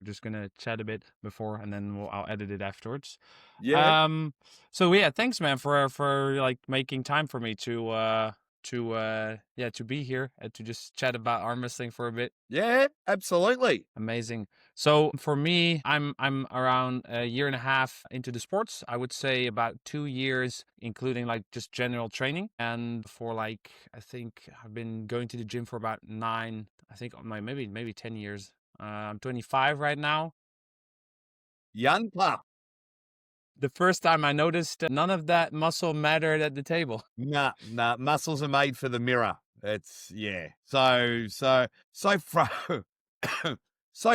just gonna chat a bit before, and then I'll edit it afterwards. Yeah. So yeah, thanks, man, for like making time for me to be here and to just chat about arm wrestling for a bit. Yeah, absolutely. Amazing. So for me, I'm around a year and a half into the sports. I would say about 2 years, including like just general training. And for like, I think I've been going to the gym for about 9, I think maybe 10 years. I'm 25 right now. Young pup. The first time I noticed none of that muscle mattered at the table. Nah, muscles are made for the mirror. It's so so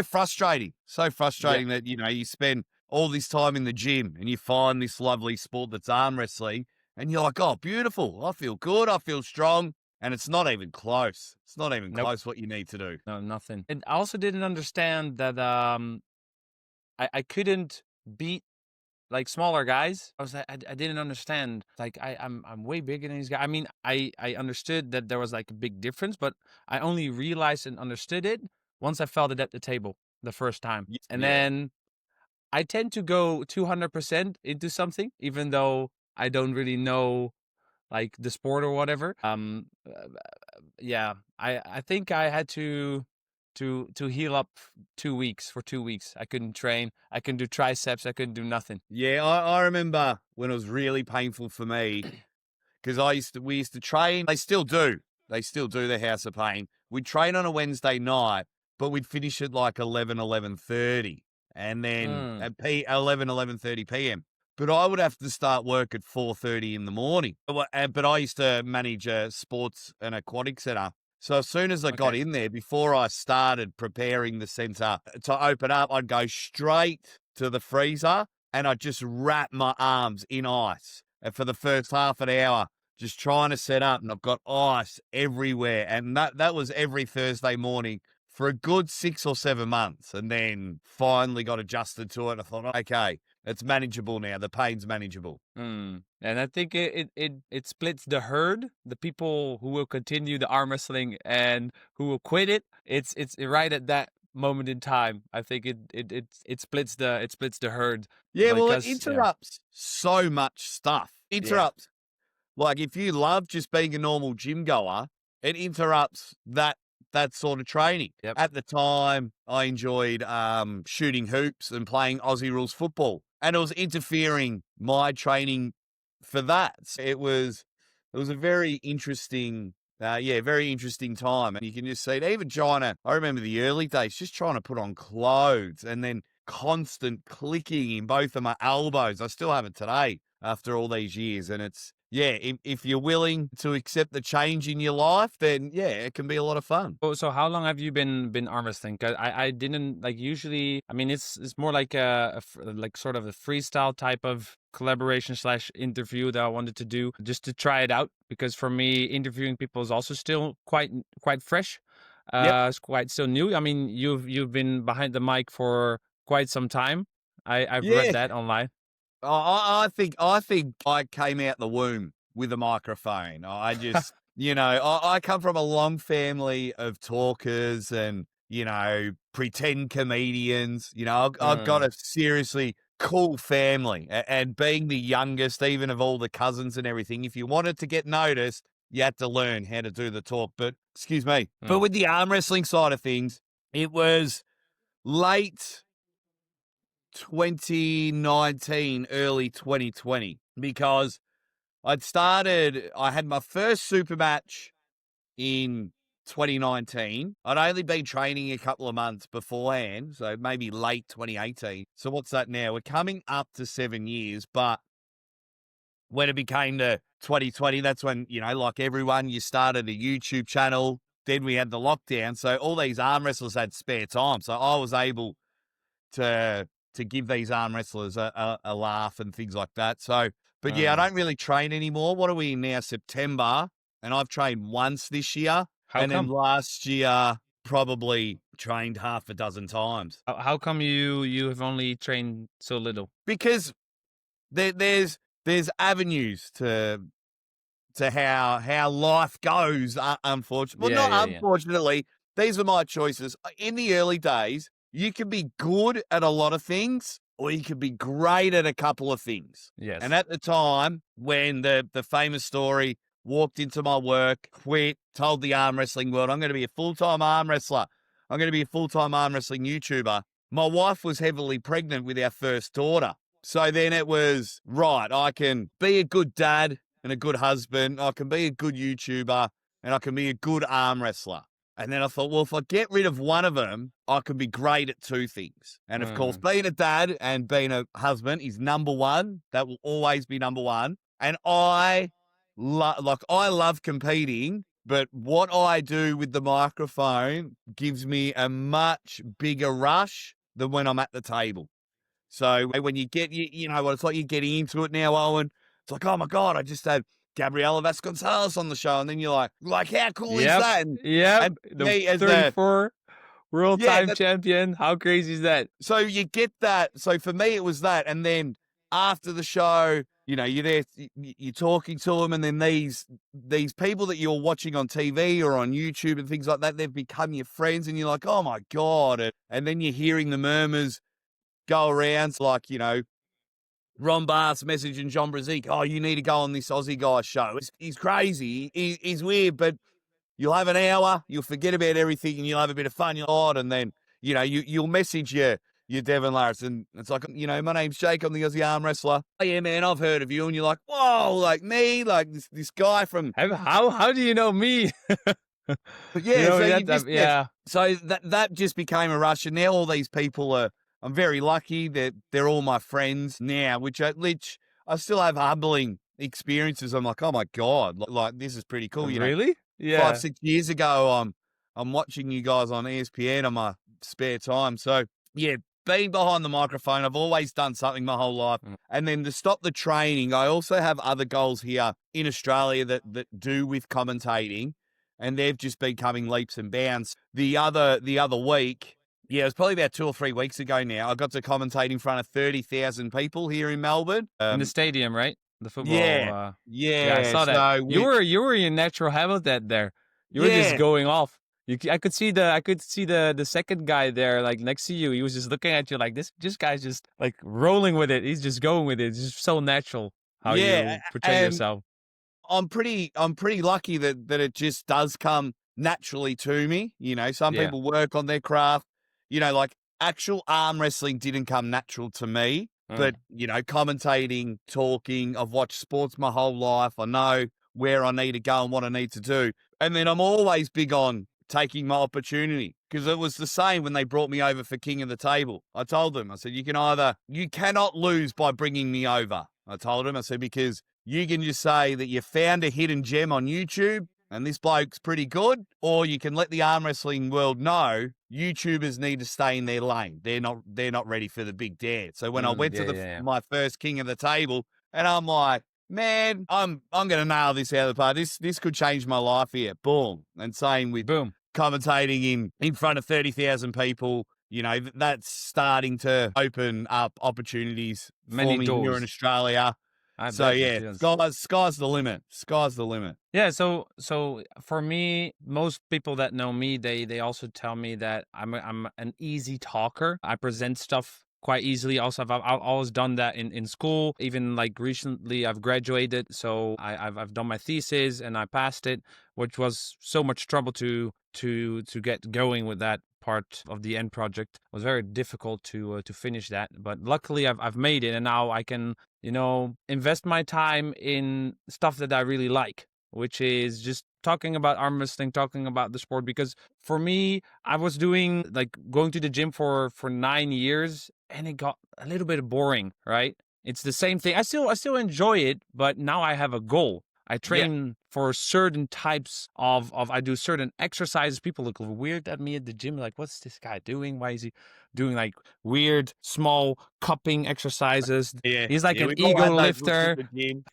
frustrating. So frustrating that, you spend all this time in the gym and you find this lovely sport that's arm wrestling and you're like, oh, beautiful. I feel good. I feel strong. And it's not even close. It's not even Nope. close what you need to do. No, nothing. And I also didn't understand that I couldn't beat like smaller guys. I didn't understand. Like I'm way bigger than these guys. I mean, I understood that there was like a big difference, but I only realized and understood it once I felt it at the table the first time. And then I tend to go 200% into something, even though I don't really know like the sport or whatever. I think I had to heal up 2 weeks. For 2 weeks I couldn't train, I couldn't do triceps, I couldn't do nothing. Yeah, I remember when it was really painful for me because we used to train. They still do the House of Pain. We'd train on a Wednesday night, but we'd finish at like 11:30, and then at 11:30 p.m. But I would have to start work at 4:30 in the morning. But I used to manage a sports and aquatic center. So as soon as I got in there, before I started preparing the center to open up, I'd go straight to the freezer and I'd just wrap my arms in ice. And for the first half an hour, just trying to set up, and I've got ice everywhere. And that was every Thursday morning for a good 6 or 7 months, and then finally got adjusted to it. I thought, okay, it's manageable now. The pain's manageable. And I think it splits the herd, the people who will continue the arm wrestling and who will quit it. It's right at that moment in time. I think it splits the herd. Yeah, well, it interrupts so much stuff. Interrupts. Like if you love just being a normal gym goer, it interrupts that sort of training. Yep. At the time, I enjoyed shooting hoops and playing Aussie rules football, and it was interfering my training for that. It was a very interesting, very interesting time. And you can just see it. Even I remember the early days, just trying to put on clothes and then constant clicking in both of my elbows. I still have it today after all these years, and it's. Yeah, if you're willing to accept the change in your life, then it can be a lot of fun. So how long have you been arm wrestling? 'Cause I didn't like usually. I mean, it's more like like sort of a freestyle type of collaboration / interview that I wanted to do just to try it out, because for me interviewing people is also still quite fresh. It's quite still new. I mean, you've been behind the mic for quite some time. I've read that online. I think I came out the womb with a microphone. I just, I come from a long family of talkers and, pretend comedians. I've got a seriously cool family. And being the youngest, even of all the cousins and everything, if you wanted to get noticed, you had to learn how to do the talk. But, excuse me. But with the arm wrestling side of things, it was late 2019, early 2020, because I had my first super match in 2019. I'd only been training a couple of months beforehand, so maybe late 2018. So what's that now? We're coming up to 7 years, but when it became to 2020, that's when, like everyone, you started a YouTube channel. Then we had the lockdown, so all these arm wrestlers had spare time. So I was able to give these arm wrestlers a laugh and things like that. So, but I don't really train anymore. What are we in now? September. And I've trained once this year. Then last year, probably trained half a dozen times. How come you have only trained so little? Because there's avenues to how life goes, unfortunately. Well, not unfortunately. These are my choices. In the early days, you can be good at a lot of things, or you can be great at a couple of things. Yes. And at the time, when the famous story, walked into my work, quit, told the arm wrestling world, I'm going to be a full-time arm wrestler. I'm going to be a full-time arm wrestling YouTuber. My wife was heavily pregnant with our first daughter. So then it was, right, I can be a good dad and a good husband. I can be a good YouTuber and I can be a good arm wrestler. And then I thought, well, if I get rid of one of them, I can be great at two things. And of course, being a dad and being a husband is number one. That will always be number one. And I love competing, but what I do with the microphone gives me a much bigger rush than when I'm at the table. So when you get, you know what it's like, you're getting into it now, Owen. It's like, oh my God, I just had Gabriela Vasconcelos on the show. And then you're like, how cool is that? And The me as 34 world time champion. How crazy is that? So you get that. So for me, it was that. And then after the show, you know, you're there, you're talking to them, and then these people that you're watching on TV or on YouTube and things like that, they've become your friends, and you're like, oh my God. And then you're hearing the murmurs go around, like, you know, Ron Barth's messaging John Brazik, oh, you need to go on this Aussie guy show. He's crazy. He's weird, but you'll have an hour, you'll forget about everything, and you'll have a bit of fun. And then, you know, you'll message your Devon Larsson. It's like, you know, my name's Jake, I'm the Aussie arm wrestler. Oh, yeah, man, I've heard of you. And you're like, whoa, like me, like this guy from... How do you know me? But yeah, so that just became a rush. And now all these people are... I'm very lucky that they're all my friends now, which I still have humbling experiences. I'm like, oh my God, like this is pretty cool. You really? know, Yeah. 5-6 years ago, I'm watching you guys on ESPN on my spare time. So yeah, being behind the microphone, I've always done something my whole life. And then to stop the training, I also have other goals here in Australia that do with commentating, and they've just been coming leaps and bounds. The other week. Yeah, it was probably about 2 or 3 weeks ago now. I got to commentate in front of 30,000 people here in Melbourne. In the stadium, right? The football. Yeah, I saw that. You were in natural habitat there. You were just going off. I could see the second guy there, like next to you. He was just looking at you like this guy's just like rolling with it. He's just going with it. It's just so natural how you portray yourself. I'm pretty lucky that it just does come naturally to me. You know, some people work on their craft. You know, like actual arm wrestling didn't come natural to me, but, you know, commentating, talking, I've watched sports my whole life. I know where I need to go and what I need to do. And then I'm always big on taking my opportunity, because it was the same when they brought me over for King of the Table. I told them, I said, you cannot lose by bringing me over. I told them, I said, because you can just say that you found a hidden gem on YouTube and this bloke's pretty good, or you can let the arm wrestling world know YouTubers need to stay in their lane. They're not ready for the big dance. So when I went to my first King of the Table, and I'm like, man, I'm gonna nail this out of the park. This could change my life here. Boom. And same with commentating in front of 30,000 people. You know, that's starting to open up opportunities for me here in Australia. Sky's the limit. Sky's the limit. Yeah, so for me, most people that know me, they also tell me that I'm an easy talker. I present stuff quite easily. Also, I've always done that in school. Even like recently, I've graduated, so I've done my thesis and I passed it, which was so much trouble to get going with that part of the end project. It was very difficult to finish that, but luckily I've made it, and now I can, you know, invest my time in stuff that I really like, which is just talking about arm wrestling, talking about the sport. Because for me, I was doing like going to the gym for 9 years, and it got a little bit boring, right? It's the same thing. I still enjoy it, but now I have a goal. I train for certain types of I do certain exercises. People look weird at me at the gym, like, what's this guy doing? Why is he doing like weird small cupping exercises? Yeah. He's like an ego lifter. I'll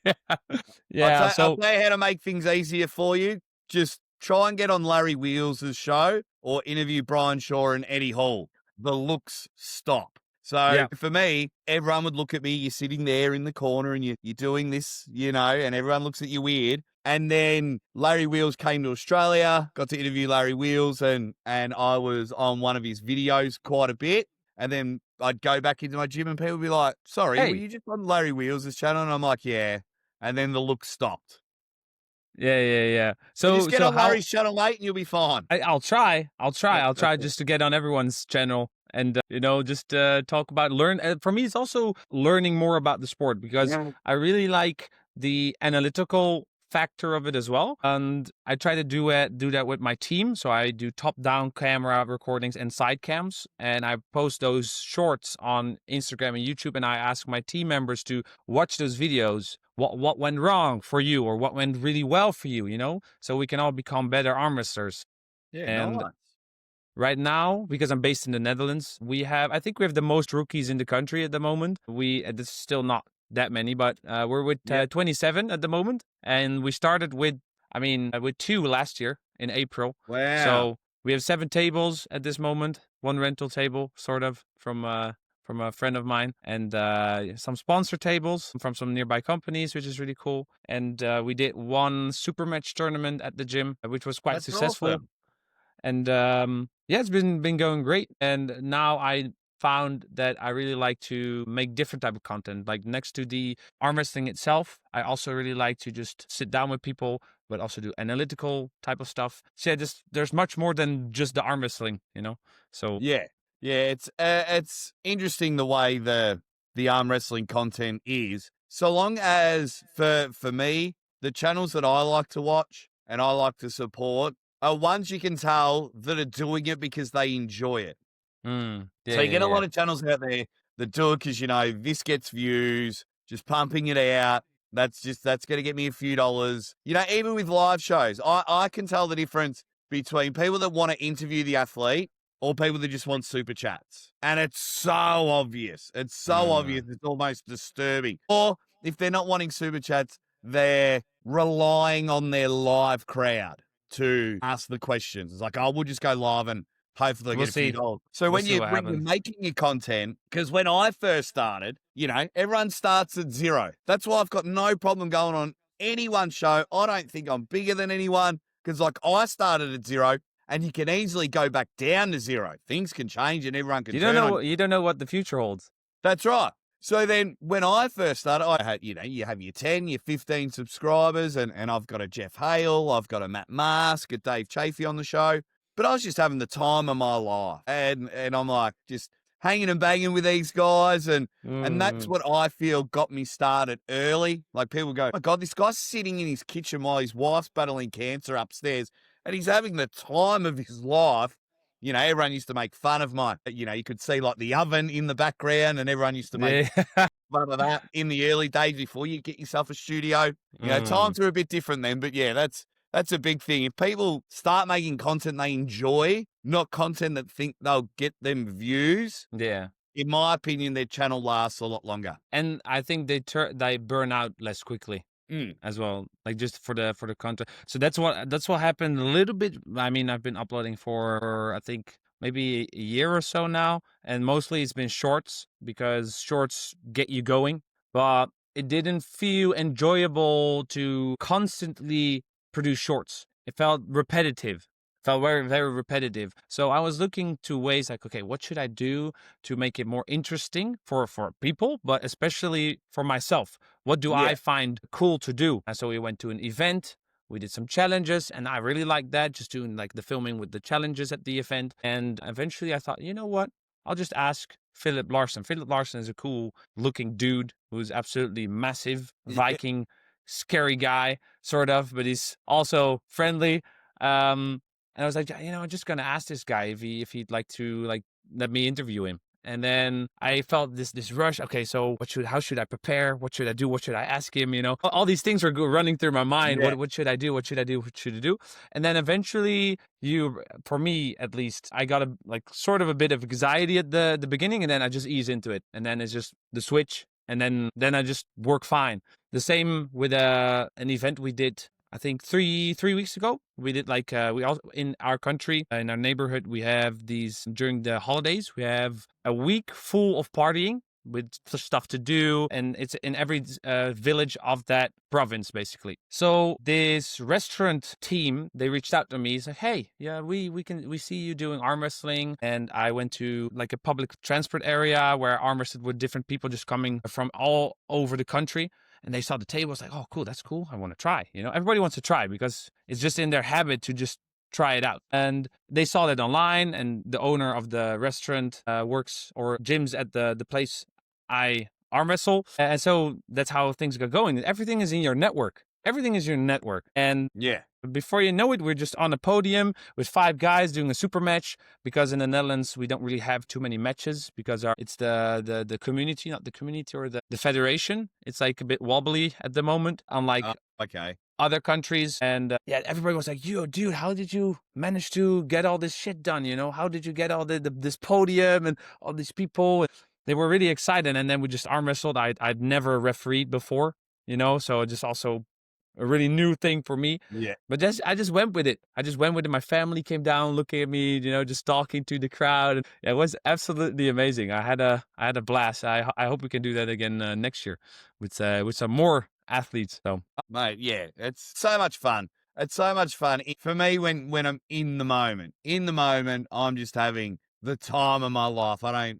tell you how to make things easier for you. Just try and get on Larry Wheels' show or interview Brian Shaw and Eddie Hall. The looks stop. So for me, everyone would look at me. You're sitting there in the corner and you're doing this, and everyone looks at you weird. And then Larry Wheels came to Australia, got to interview Larry Wheels, and I was on one of his videos quite a bit. And then I'd go back into my gym and people would be like, sorry, were you just on Larry Wheels' channel? And I'm like, yeah. And then the look stopped. Yeah. So just get on Larry's channel, mate, and you'll be fine. I'll try just to get on everyone's channel and, just talk about, for me, it's also learning more about the sport because I really like the analytical factor of it as well. And I try to do that with my team. So I do top-down camera recordings and side cams, and I post those shorts on Instagram and YouTube, and I ask my team members to watch those videos. What went wrong for you or what went really well for you, so we can all become better arm wrestlers. Yeah, and nice. Right now, because I'm based in the Netherlands, I think we have the most rookies in the country at the moment. This is still not that many, but we're with 27 at the moment. And we started with 2 last year in April. Wow. So we have 7 tables at this moment, 1 rental table, sort of, from a friend of mine, and some sponsor tables from some nearby companies, which is really cool. And we did 1 super match tournament at the gym, which was quite successful. Awesome. And it's been going great. And now I found that I really like to make different type of content. Like next to the arm wrestling itself, I also really like to just sit down with people, but also do analytical type of stuff. So there's much more than just the arm wrestling, So yeah, it's interesting the way the arm wrestling content is. So long as for me, the channels that I like to watch and I like to support are ones you can tell that are doing it because they enjoy it. So you get a lot of channels out there that do it because, this gets views, just pumping it out. That's going to get me a few dollars. Even with live shows, I can tell the difference between people that want to interview the athlete or people that just want super chats. And it's so obvious. It's so obvious. It's almost disturbing. Or if they're not wanting super chats, they're relying on their live crowd to ask the questions. It's like, we'll just go live and hopefully get a few dollars. So when you're making your content, because when I first started, everyone starts at 0. That's why I've got no problem going on any one show. I don't think I'm bigger than anyone because I started at 0 and you can easily go back down to 0. Things can change and everyone can you don't know what the future holds. That's right. So then when I first started, I had, you have your 10, your 15 subscribers and I've got a Jeff Hale, I've got a Matt Mask, a Dave Chaffee on the show. But I was just having the time of my life. And I'm like just hanging and banging with these guys. And that's what I feel got me started early. Like people go, oh my God, this guy's sitting in his kitchen while his wife's battling cancer upstairs and he's having the time of his life. Everyone used to make fun of you could see like the oven in the background and everyone used to make fun of that in the early days before you get yourself a studio. Times were a bit different then, but that's a big thing. If people start making content they enjoy, not content that think they'll get them views, in my opinion, their channel lasts a lot longer. And I think they burn out less quickly as well, like just for the content. So that's what happened a little bit. I mean, I've been uploading for I think maybe a year or so now, and mostly it's been shorts because shorts get you going, but it didn't feel enjoyable to constantly produce shorts. It felt repetitive. Felt very, very repetitive. So I was looking to ways like, okay, what should I do to make it more interesting for people, but especially for myself? What do I find cool to do? And so we went to an event. We did some challenges, and I really liked that, just doing like the filming with the challenges at the event. And eventually I thought, you know what? I'll just ask Fillip Larsson. Fillip Larsson is a cool looking dude who's absolutely massive, Viking, scary guy, sort of, but he's also friendly. And I was like, I'm just gonna ask this guy if he'd like to let me interview him. And then I felt this rush. Okay, so how should I prepare? What should I do? What should I ask him? All these things were running through my mind. Yeah. What should I do? What should I do? What should I do? And then eventually, for me at least, I got sort of a bit of anxiety at the beginning, and then I just ease into it, and then it's just the switch, and then I just work fine. The same with an event we did I think three weeks ago. We did like we also in our country, in our neighborhood, we have these during the holidays. We have a week full of partying with stuff to do, and it's in every village of that province, basically. So this restaurant team, they reached out to me, said, "Hey, yeah, we see you doing arm wrestling," and I went to like a public transport area where arm wrestled with different people just coming from all over the country. And they saw the table. It's like, oh, cool, that's cool. I want to try. Everybody wants to try because it's just in their habit to just try it out. And they saw that online, and the owner of the restaurant works or gyms at the place I arm wrestle. And so that's how things got going. Everything is in your network. Everything is your network. And Yeah. before you know it, we're just on a podium with 5 guys doing a super match, because in the Netherlands, we don't really have too many matches because it's the community, not the community or the federation. It's like a bit wobbly at the moment, unlike Okay. other countries. And yeah, everybody was like, yo, dude, how did you manage to get all this shit done? How did you get all this podium and all these people? They were really excited. And then we just arm wrestled. I'd never refereed before, so just also a really new thing for me. Yeah. But I just went with it. My family came down looking at me, just talking to the crowd. And it was absolutely amazing. I had a blast. I hope we can do that again next year with some more athletes. So, Mate, yeah, it's so much fun. It's so much fun. For me, when I'm in the moment, I'm just having the time of my life. I don't,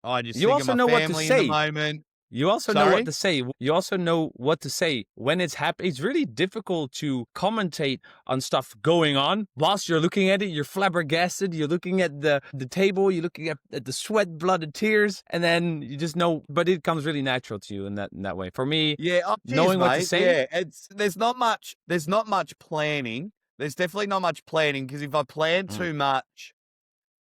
I just you think also of know my what to family in the say. moment. You also know what to say. You also know what to say when it's happening. It's really difficult to commentate on stuff going on whilst you're looking at it. You're flabbergasted. You're looking at the table. You're looking at the sweat, blood, and tears, and then you just know. But it comes really natural to you in that way. For me, Yeah, knowing what to say. Yeah, there's not much planning. There's definitely not much planning, because if I plan too much,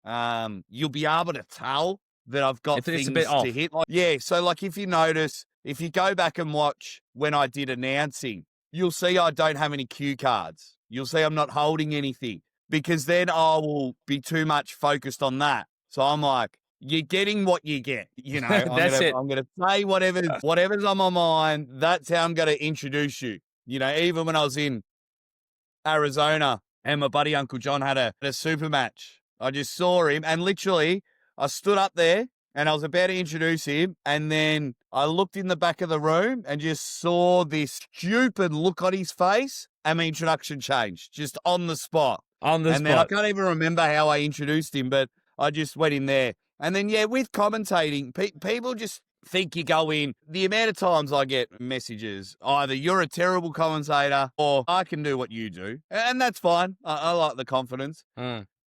you'll be able to tell that I've got It's things a bit off. to hit. So like if you notice, if you go back and watch when I did announcing, you'll see I don't have any cue cards. You'll see I'm not holding anything, because then I will be too much focused on that. So I'm like, you're getting what you get. That's it. I'm gonna say whatever's on my mind. That's how I'm gonna introduce you. Even when I was in Arizona and my buddy Uncle John had a super match, I just saw him, and literally I stood up there and I was about to introduce him, and then I looked in the back of the room and just saw this stupid look on his face, and my introduction changed just on the spot. Then I can't even remember how I introduced him, but I just went in there. And then, yeah, with commentating, people just think you go in. The amount of times I get messages, either you're a terrible commentator or I can do what you do. And that's fine. I like the confidence.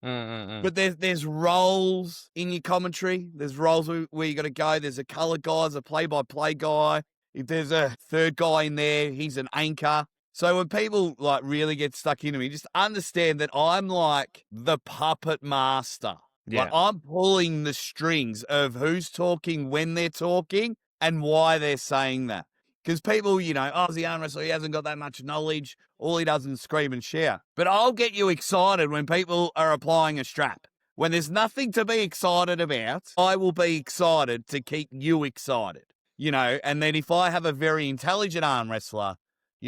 But there's roles in your commentary. There's roles where you got to go. There's a color guy, there's a play-by-play guy. If there's a third guy in there, he's an anchor. So when people like really get stuck into me, just understand that I'm like the puppet master. Yeah. Like I'm pulling the strings of who's talking, when they're talking, and why they're saying that. Because people, he's the arm wrestler, he hasn't got that much knowledge. All he does is scream and shout. But I'll get you excited when people are applying a strap. When there's nothing to be excited about, I will be excited to keep you excited. And then if I have a very intelligent arm wrestler,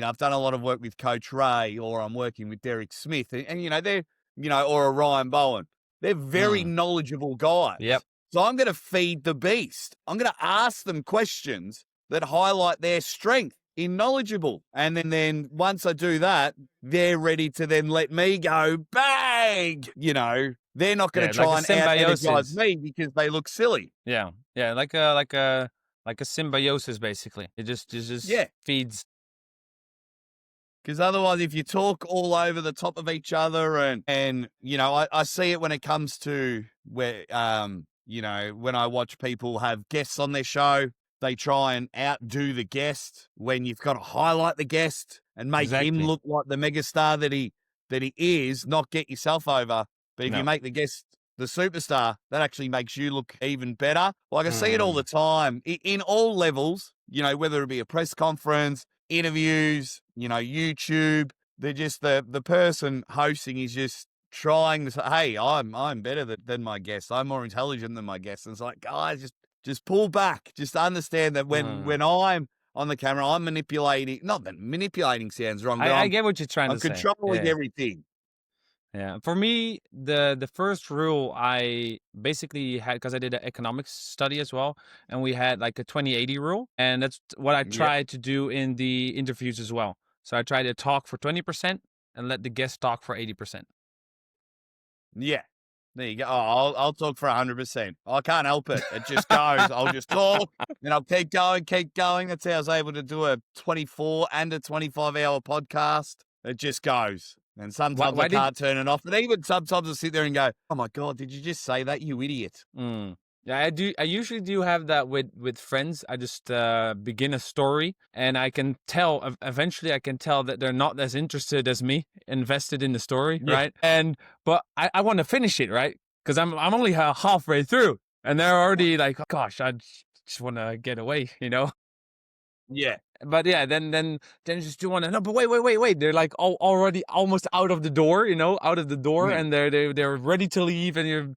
I've done a lot of work with Coach Ray, or I'm working with Derek Smith, and they're, or a Ryan Bowen. They're very knowledgeable guys. Yep. So I'm going to feed the beast. I'm going to ask them questions that highlight their strength in knowledgeable. And then once I do that, they're ready to then let me go bang. They're not going to try and out-energize me because they look silly. Yeah. Yeah. Like a symbiosis, basically. It just feeds. Because otherwise, if you talk all over the top of each other, and I see it when it comes to where, when I watch people have guests on their show, they try and outdo the guest when you've got to highlight the guest and make him look like the megastar that he is, not get yourself over. But if you make the guest the superstar, that actually makes you look even better. Like I see it all the time in all levels, whether it be a press conference, interviews, YouTube. They're just the person hosting is just trying to say, hey, I'm better than my guest. I'm more intelligent than my guest. And it's like, guys, just pull back. Just understand that when on the camera. I'm manipulating. Not that manipulating sounds wrong, but I get what you're trying I'm to say. controlling Yeah. everything. Yeah, for me, the first rule I basically had, because I did an economics study as well, and we had like a 20-80 rule, and that's what I tried to do in the interviews as well. So I tried to talk for 20% and let the guest talk for 80%. Yeah. There you go. Oh, I'll talk for 100%. I can't help it. It just goes. I'll just talk, and I'll keep going. That's how I was able to do a 24 and a 25-hour podcast. It just goes. And sometimes I can't turn it off. And even sometimes I sit there and go, oh, my God, did you just say that, you idiot? Yeah, I do. I usually do have that with friends. I just begin a story, and I can tell. Eventually, I can tell that they're not as interested as me, invested in the story, right? But I want to finish it, right? Because I'm only halfway through, and they're already like, oh, gosh, I just want to get away, you know? Yeah. But yeah, then just do want to. No, but wait. They're like already almost out of the door, you know, and they're ready to leave, and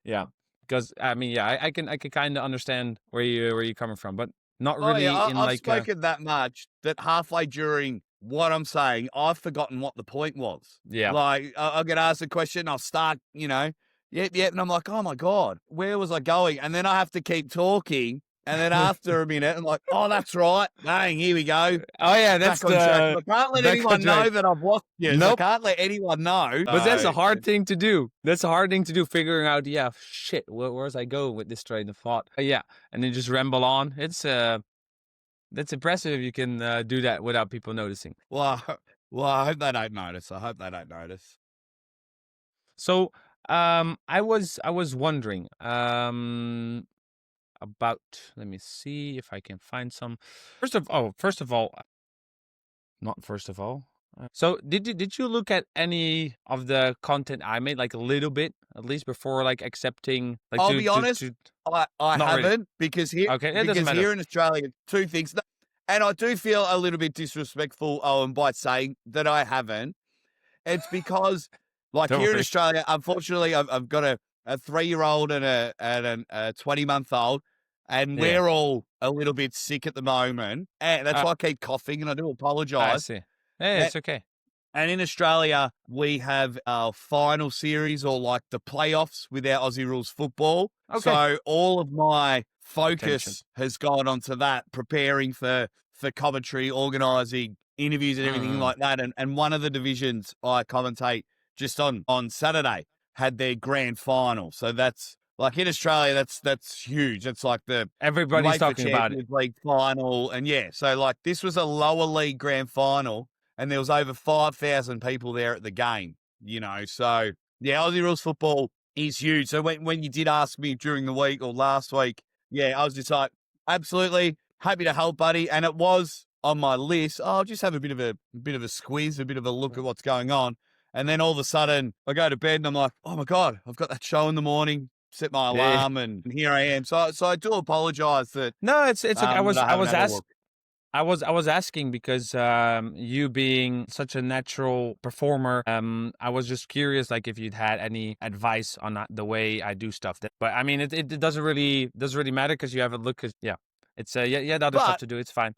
because I mean, I can kind of understand where you're coming from, but not really I've spoken that much that halfway during what I'm saying, I've forgotten what the point was. Yeah. Like I'll get asked a question, I'll start, yep, and I'm like, oh my God, where was I going? And then I have to keep talking. And then after a minute, I'm like, oh, that's right. Bang, here we go. Oh, yeah, that's back on track. I can't let anyone know that I've lost you. Nope. I can't let anyone know. But that's a hard thing to do. Figuring out, shit, where was I going with this train of thought? Yeah, and then just ramble on. It's that's impressive if you can do that without people noticing. Well, I hope they don't notice. So, I was wondering, about, let me see if I can find some. First of all, so did you look at any of the content I made, like a little bit at least, before like accepting? Like, I'll be honest, I haven't really. Because here in Australia, two things, and I do feel a little bit disrespectful, Owen, by saying that I haven't. It's because, like, here in Australia, unfortunately, I've got a 3-year-old and a 20-month-old, and we're all a little bit sick at the moment. And that's why I keep coughing, and I do apologise. I see. Hey, it's okay. And in Australia, we have our final series, or like the playoffs, with our Aussie Rules football. Okay. So all of my focus has gone onto that, preparing for commentary, organising interviews and everything like that. And one of the divisions I commentate just on Saturday had their grand final. So that's, like, in Australia, that's huge. It's like everybody's talking about it. League final. And so like this was a lower league grand final, and there was over 5,000 people there at the game, So Aussie Rules football is huge. So when you did ask me during the week or last week, I was just like, absolutely happy to help, buddy. And it was on my list. I'll just have a bit of a squeeze, a bit of a look at what's going on. And then all of a sudden I go to bed and I'm like, oh my God, I've got that show in the morning, set my alarm, and here I am. So I do apologize that. No, it's okay. I was asking because you being such a natural performer, I was just curious, like, if you'd had any advice on the way I do stuff. But I mean, it doesn't really matter because you have a look. It's the other stuff to do. It's fine.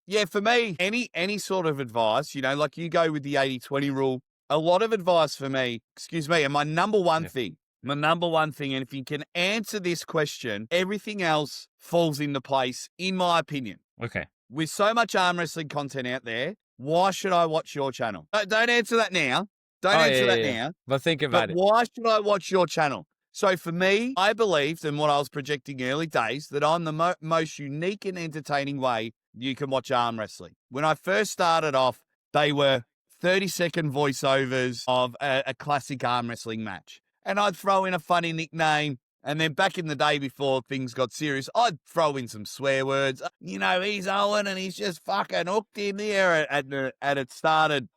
Yeah, for me, any sort of advice, like you go with the 80-20 rule. A lot of advice for me, and my number one thing, and if you can answer this question, everything else falls into place, in my opinion. Okay. With so much arm wrestling content out there, why should I watch your channel? Don't answer that now. Now. But think about it. Why should I watch your channel? So for me, I believed, and what I was projecting early days, that I'm the most unique and entertaining way you can watch arm wrestling. When I first started off, they were 30-second voiceovers of a classic arm wrestling match. And I'd throw in a funny nickname. And then back in the day before things got serious, I'd throw in some swear words. He's Owen and he's just fucking hooked in there. And it started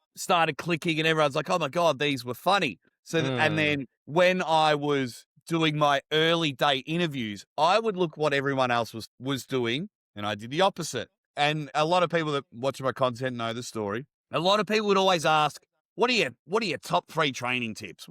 clicking, and everyone's like, oh my God, these were funny. So, and then when I was doing my early day interviews, I would look what everyone else was doing, and I did the opposite. And a lot of people that watch my content know the story. A lot of people would always ask, what are your top 3 training tips?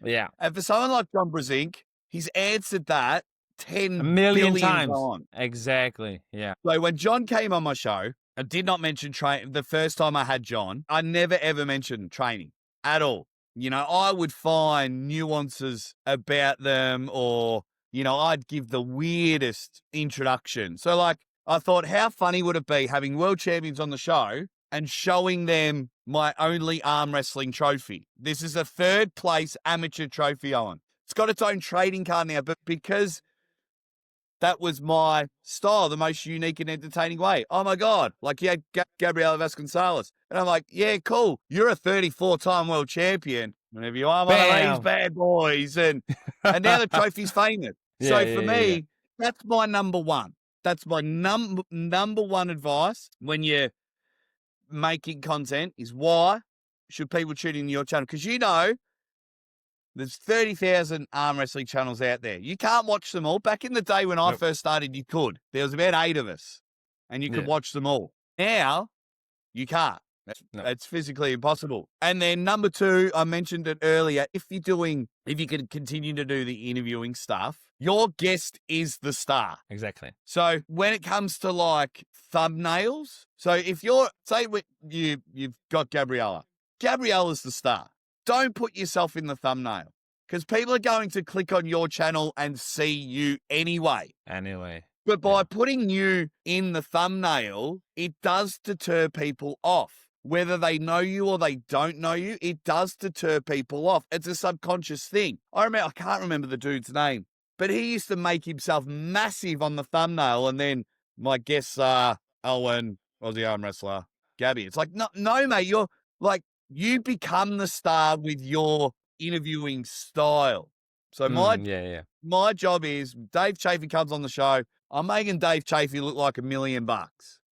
Yeah. And for someone like John Brzezinski, he's answered that 10 A million billion times. times. Exactly. Yeah. So when John came on my show, I did not mention the first time I had John, I never ever mentioned training at all. You know, I would find nuances about them or, you know, I'd give the weirdest introduction. So like, I thought, how funny would it be having world champions on the show and showing them my only arm wrestling trophy? This is a 3rd place amateur trophy, Owen. It's got its own trading card now, but because that was my style, the most unique and entertaining way. Oh my God. Like, yeah, Gabriela Vasconcelos. And I'm like, yeah, cool. You're a 34-time world champion. Whenever you are one of these Bam. bad boys. And now the trophy's famous. So for me, that's my number one. That's my number one advice when you're making content is why should people tune into your channel? Because you know, there's 30,000 arm wrestling channels out there. You can't watch them all. Back in the day when I first started, you could. There was about 8 of us, and you could watch them all. Now, you can't. It's physically impossible. And then number 2, I mentioned it earlier. If you can continue to do the interviewing stuff, your guest is the star. Exactly. So when it comes to like thumbnails, so if you've got Gabriella's the star. Don't put yourself in the thumbnail because people are going to click on your channel and see you anyway. But by putting you in the thumbnail, it does deter people off. Whether they know you or they don't know you, it does deter people off. It's a subconscious thing. I can't remember the dude's name, but he used to make himself massive on the thumbnail. And then my guests are Owen, Aussie arm wrestler, Gabby. It's like, no, mate, you're like, you become the star with your interviewing style. So my job is Dave Chaffee comes on the show. I'm making Dave Chaffee look like $1 million.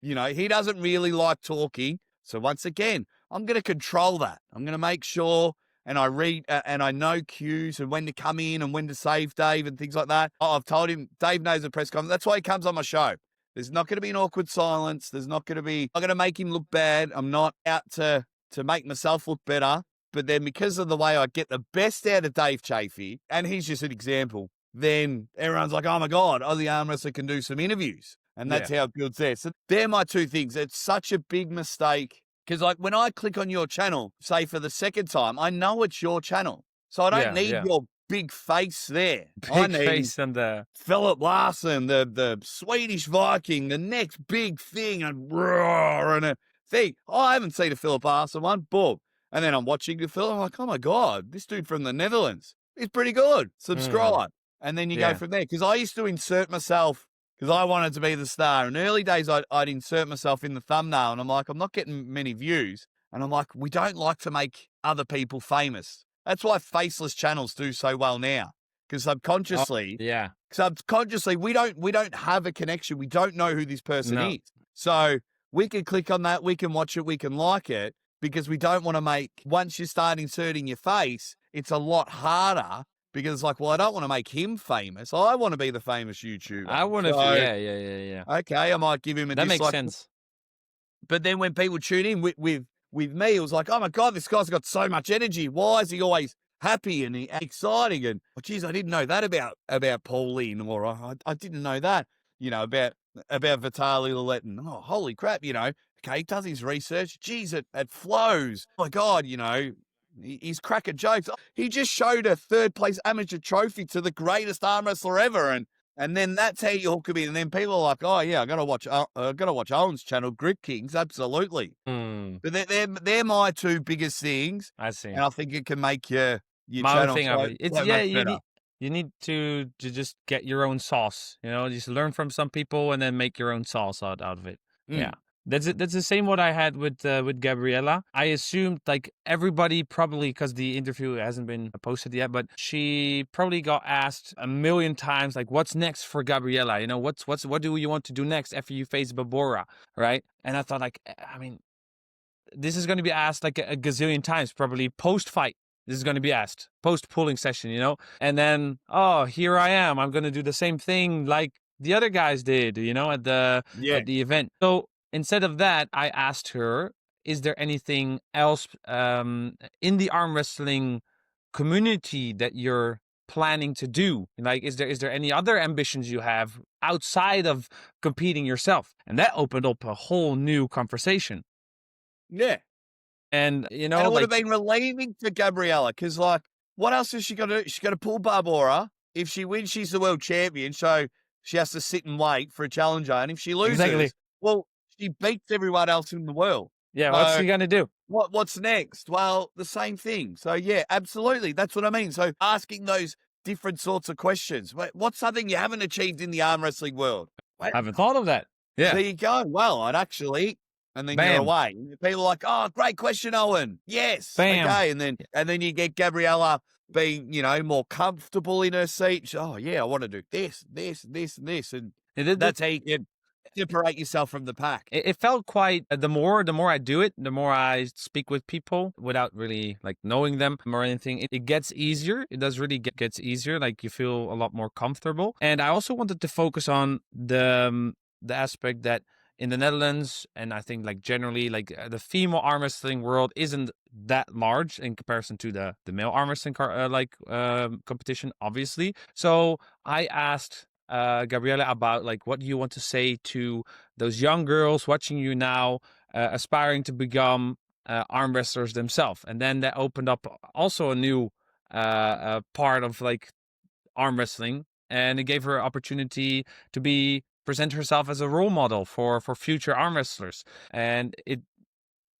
You know, he doesn't really like talking. So once again, I'm going to control that. I'm going to make sure and I read and I know cues and when to come in and when to save Dave and things like that. I've told him Dave knows the press conference. That's why he comes on my show. There's not going to be an awkward silence. I'm not going to make him look bad. I'm not out to make myself look better. But then because of the way I get the best out of Dave Chaffee, and he's just an example, then everyone's like, oh my God, Aussie arm wrestler can do some interviews. And that's how it builds there. So they're my 2 things. It's such a big mistake because like when I click on your channel, say for the 2nd time, I know it's your channel. So I don't need your big face there. I need face and the Fillip Larsson, the Swedish Viking, the next big thing and roar and a thing. Oh, I haven't seen a Fillip Larsson one. Boom. And then I'm watching the film. I'm like, oh my God, this dude from the Netherlands is pretty good. Subscribe. And then you go from there. Because I used to insert myself because I wanted to be the star. In early days, I'd insert myself in the thumbnail. And I'm like, I'm not getting many views. And I'm like, we don't like to make other people famous. That's why faceless channels do so well now. Because subconsciously, we don't have a connection. We don't know who this person is. So we can click on that. We can watch it. We can like it. Because we don't want to once you start inserting your face, it's a lot harder because it's like, well, I don't want to make him famous. I want to be the famous YouTuber. I want to, yeah. Okay, I might give him a dislike. That makes sense. But then when people tune in with me, it was like, oh my God, this guy's got so much energy. Why is he always happy and exciting? And, oh, geez, I didn't know that about Pauline or I didn't know that, you know, about Vitaly Levan. Oh, holy crap, you know. Okay, he does his research. Geez, it flows. Oh my God, you know, he's cracking jokes. He just showed a 3rd place amateur trophy to the greatest arm wrestler ever, and then that's how you hook him in. And then people are like, oh yeah, I gotta watch Owen's channel, GRIPKINGS, absolutely. But they're my 2 biggest things. I see, and I think it can make your my channel you need to just get your own sauce. You know, just learn from some people and then make your own sauce out of it. Yeah. That's the same what I had with Gabriella. I assumed like everybody probably because the interview hasn't been posted yet, but she probably got asked a million times like, "What's next for Gabriella? You know, what do you want to do next after you face Babora, right?" And I thought like, I mean, this is going to be asked like a gazillion times, probably post fight. This is going to be asked post pulling session, you know, and then here I am. I'm going to do the same thing like the other guys did, you know, at the event. So. Instead of that, I asked her, is there anything else in the arm wrestling community that you're planning to do? Like, is there any other ambitions you have outside of competing yourself? And that opened up a whole new conversation. Yeah. And, And it would have been relieving for Gabriella because, like, what else has she got to do? She's got to pull Barbora. If she wins, she's the world champion. So she has to sit and wait for a challenger. And if she loses, well, she beats everyone else in the world. Yeah, what's she going to do? What's next? Well, the same thing. So, yeah, absolutely. That's what I mean. So asking those different sorts of questions. What's something you haven't achieved in the arm wrestling world? I haven't thought of that. Yeah. There you go. Well, I'd actually... And then Bam. you're away. People are like, "Oh, great question, Owen." Yes. Bam. Okay. And then you get Gabriella being, more comfortable in her seat. Oh, yeah, I want to do this, and this. And that's how you can separate yourself from the pack. It felt quite, the more I do it, the more I speak with people without really like knowing them or anything. It gets easier. It does really gets easier. Like you feel a lot more comfortable. And I also wanted to focus on the aspect that in the Netherlands, and I think like generally, like the female arm wrestling world isn't that large in comparison to the male arm wrestling competition, obviously. So I asked Gabriella about like what do you want to say to those young girls watching you now, aspiring to become arm wrestlers themselves, and then that opened up also a new part of like arm wrestling, and it gave her opportunity to present herself as a role model for future arm wrestlers. And it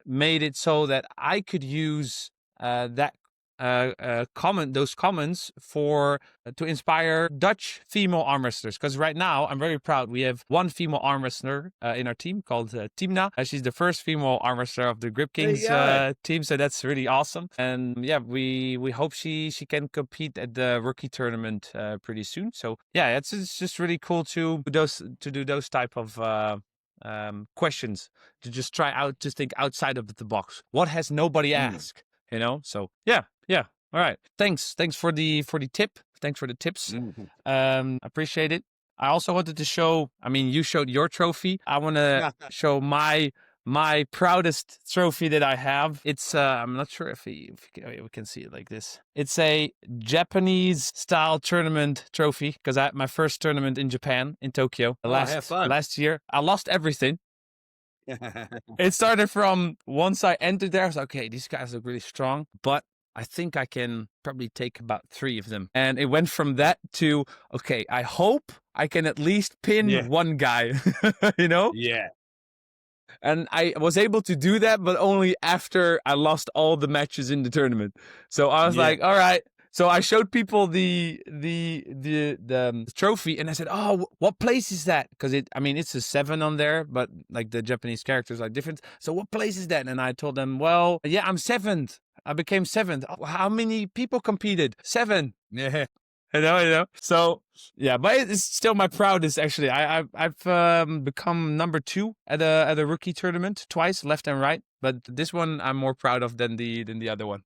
made it so that I could use those comments to inspire Dutch female arm wrestlers. Because right now, I'm very proud. We have one female arm wrestler in our team called Timna. She's the first female arm wrestler of the GRIPKINGS team, so that's really awesome. And yeah, we hope she can compete at the rookie tournament pretty soon. So yeah, it's just really cool to do those type of questions, to just try out to think outside of the box. What has nobody asked? So yeah. All right. Thanks for the tip. Thanks for the tips. Appreciate it. I also wanted to show, you showed your trophy. I want to show my proudest trophy that I have. It's, I'm not sure if we can see it like this. It's a Japanese style tournament trophy because I had my first tournament in Japan, in Tokyo, last year. I lost everything. It started from once I entered there, I was like, okay, these guys look really strong, but I think I can probably take about 3 of them. And it went from that to, okay, I hope I can at least pin one guy, Yeah. And I was able to do that, but only after I lost all the matches in the tournament. So I was like, all right. So I showed people the trophy, and I said, "Oh, what place is that?" Because it's a 7 on there, but like the Japanese characters are different. So what place is that? And I told them, "Well, yeah, I'm 7th. I became 7th. How many people competed? 7." Yeah. You know. So yeah, but it's still my proudest. Actually, I've become number 2 at a rookie tournament twice, left and right. But this one I'm more proud of than the other one.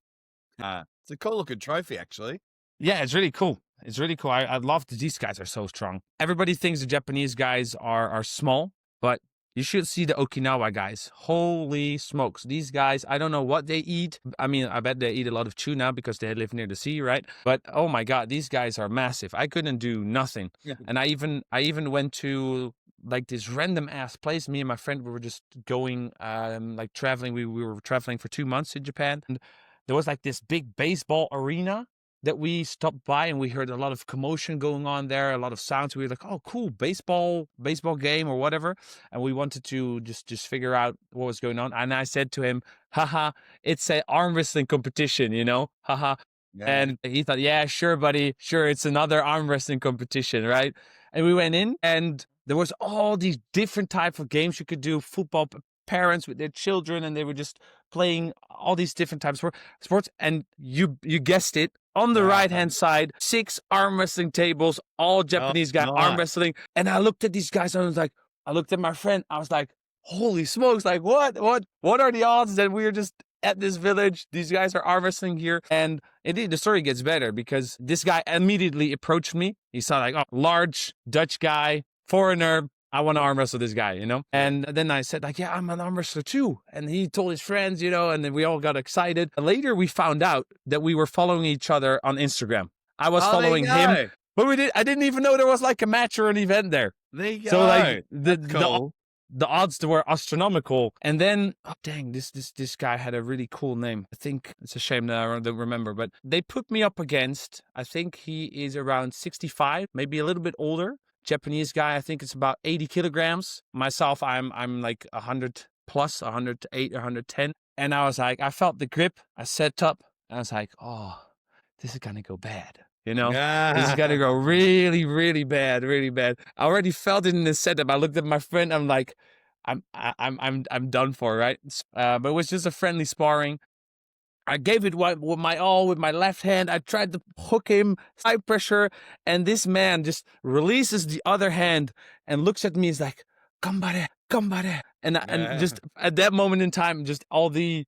It's a cool looking trophy, actually. Yeah, it's really cool. I love that these guys are so strong. Everybody thinks the Japanese guys are small, but you should see the Okinawa guys. Holy smokes. These guys, I don't know what they eat. I bet they eat a lot of tuna because they live near the sea, right? But oh my God, these guys are massive. I couldn't do nothing. Yeah. And I even went to like this random ass place. Me and my friend, we were just going, traveling. We were traveling for 2 months in Japan. And there was like this big baseball arena that we stopped by, and we heard a lot of commotion going on there, a lot of sounds. We were like, oh, cool, baseball game or whatever. And we wanted to just figure out what was going on. And I said to him, haha, it's an arm wrestling competition, haha. Yeah. And he thought, yeah, sure, buddy. Sure, it's another arm wrestling competition, right? And we went in, and there was all these different types of games you could do. Football, parents with their children, and they were just playing all these different types of sports. And you guessed it, on the right-hand side, 6 arm wrestling tables, all Japanese guys arm wrestling. And I looked at these guys, and I looked at my friend, I was like, holy smokes, like what are the odds that we're just at this village? These guys are arm wrestling here. And indeed, the story gets better because this guy immediately approached me. He saw like, oh, large Dutch guy, foreigner, I want to arm wrestle this guy, And then I said, like, yeah, I'm an arm wrestler too. And he told his friends, and then we all got excited. Later, we found out that we were following each other on Instagram. I was Oh, there following you him, go. but I didn't even know there was like a match or an event there. There you So go. like That's cool. the odds were astronomical. And then, oh dang, this guy had a really cool name. I think it's a shame that I don't remember, but they put me up against, I think he is around 65, maybe a little bit older. Japanese guy, I think it's about 80 kilograms. Myself, I'm like 100 plus, 108, 110. And I was like, I felt the grip. I set up. And I was like, oh, this is gonna go bad. You know, this is gonna go really, really bad, really bad. I already felt it in the setup. I looked at my friend. I'm like, I'm done for, right? But it was just a friendly sparring. I gave it with my all with my left hand. I tried to hook him, high pressure, and this man just releases the other hand and looks at me. He's like, "Gambare, gambare," and just at that moment in time, just all the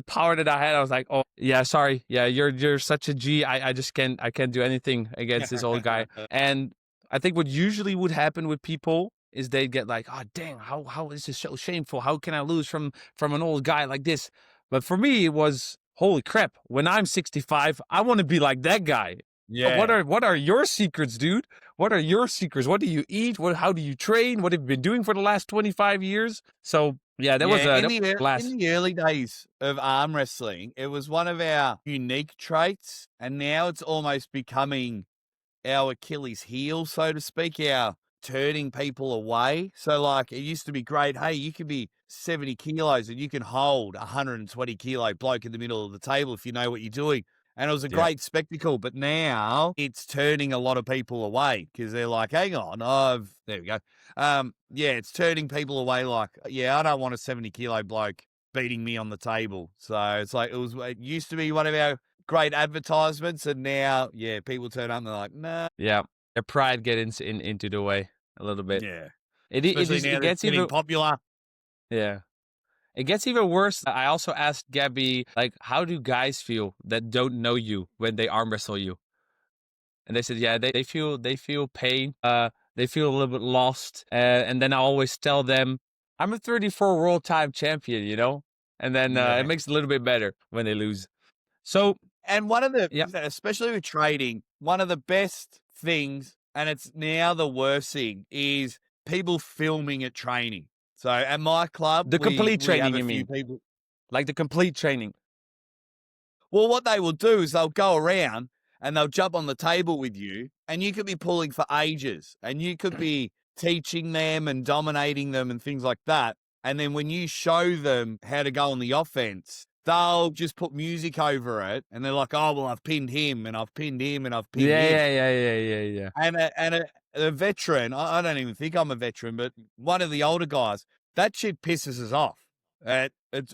power that I had, I was like, "Oh yeah, sorry, yeah, you're such a G. I just can't do anything against this old guy." And I think what usually would happen with people is they get like, "Oh dang, how is this so shameful? How can I lose from an old guy like this?" But for me, it was, holy crap, when I'm 65, I want to be like that guy. Yeah. What are your secrets, dude? What are your secrets? What do you eat? How do you train? What have you been doing for the last 25 years? So, yeah, that was in a blast. the early days of arm wrestling, it was one of our unique traits, and now it's almost becoming our Achilles heel, so to speak, our turning people away. So, like, it used to be great. Hey, you could be 70 kilos and you can hold a 120 kilo bloke in the middle of the table if you know what you're doing. And it was a great spectacle. But now it's turning a lot of people away because they're like, hang on, there we go. Yeah, it's turning people away. Like, yeah, I don't want a 70 kilo bloke beating me on the table. So it's like, it used to be one of our great advertisements, and now, yeah, people turn up and they're like, nah. Yeah, their pride gets into the way a little bit. Yeah. Especially Now it gets getting even popular. Yeah. It gets even worse. I also asked Gabby, like, how do guys feel that don't know you when they arm wrestle you? And they said, yeah, they feel pain. They feel a little bit lost. And then I always tell them, I'm a 34 world time champion, you know? And then it makes it a little bit better when they lose. So, and one of the, yeah, especially with trading, one of the best things, and it's now the worst thing, is people filming at training. So at my club, the complete we training, have a you few mean? people. Like the complete training. Well, what they will do is they'll go around and they'll jump on the table with you, and you could be pulling for ages, and you could be teaching them and dominating them and things like that. And then when you show them how to go on the offense, they'll just put music over it, and they're like, "Oh, well, I've pinned him, and I've pinned him, and I've pinned him." Yeah. And a veteran, I don't even think I'm a veteran, but one of the older guys, that shit pisses us off.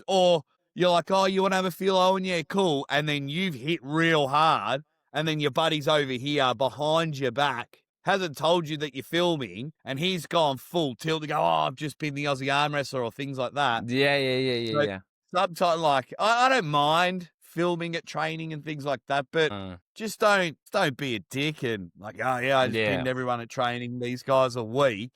Or you're like, "Oh, you want to have a feel, Owen? Yeah, cool." And then you've hit real hard, and then your buddy's over here behind your back, hasn't told you that you're filming, and he's gone full tilt to go, "Oh, I've just been the Aussie arm wrestler," or things like that. Yeah. Sometimes, like, I don't mind filming at training and things like that, but just don't be a dick and like, "Oh yeah, I just pinned everyone at training. These guys are weak."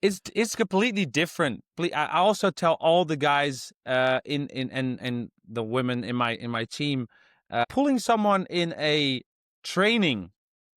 It's completely different. I also tell all the guys and the women in my team, pulling someone in a training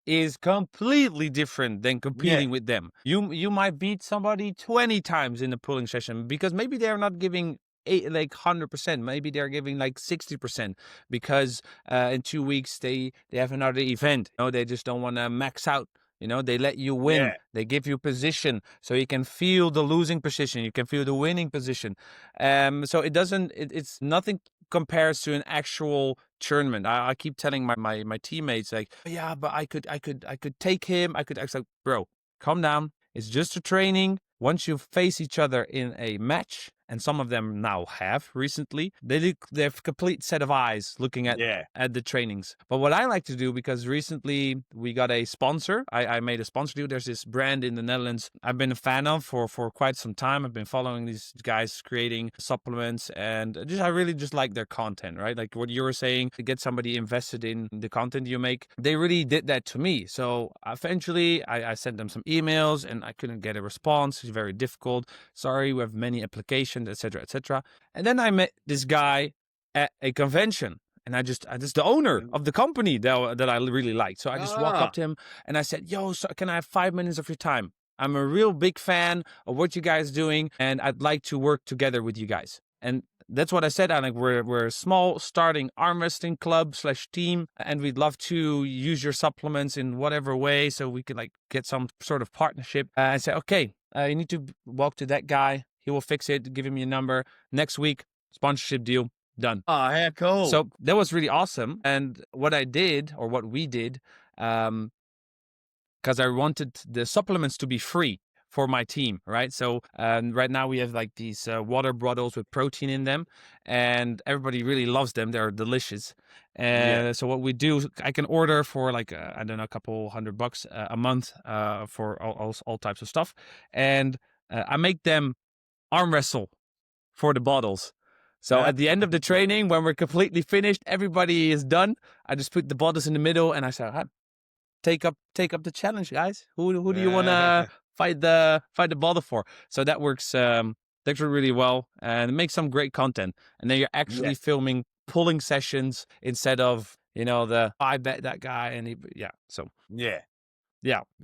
is completely different than competing with them. You might beat somebody 20 times in a pulling session because maybe they're not giving 100%. Maybe they're giving like 60% because in 2 weeks they have another event. You know, they just don't want to max out. You know, they let you win. Yeah. They give you position so you can feel the losing position. You can feel the winning position. So it's nothing compares to an actual tournament. I keep telling my teammates like, yeah, but I could take him. I was like, bro, calm down. It's just a training. Once you face each other in a match, and some of them now have recently, they have a complete set of eyes looking at the trainings. But what I like to do, because recently we got a sponsor, I made a sponsor deal. There's this brand in the Netherlands I've been a fan of for quite some time. I've been following these guys creating supplements, and I really just like their content, right? Like what you were saying, to get somebody invested in the content you make. They really did that to me. So eventually I sent them some emails and I couldn't get a response. It's very difficult. Sorry, we have many applications, etc., etc. And then I met this guy at a convention, And I just the owner of the company that I really liked. So I just walk up to him and I said, "Yo, so can I have 5 minutes of your time? I'm a real big fan of what you guys doing, and I'd like to work together with you guys." And that's what I said. I'm like, we're a small starting arm wrestling club / team, and we'd love to use your supplements in whatever way so we could like get some sort of partnership. I said, okay, you need to walk to that guy. He will fix it. Give him your number. Next week, sponsorship deal done. Oh, how cool. So that was really awesome. And what we did, because I wanted the supplements to be free for my team, right? So right now we have like these water bottles with protein in them, and everybody really loves them. They're delicious. And so what we do, I can order for like, I don't know, a couple $100 a month for all types of stuff. And I make them arm wrestle for the bottles. So at the end of the training, when we're completely finished, everybody is done. I just put the bottles in the middle and I say, take up the challenge, guys. Who do you want to fight the bottle for? So that works really well and it makes some great content. And then you're actually filming pulling sessions instead of, I bet that guy and so yeah,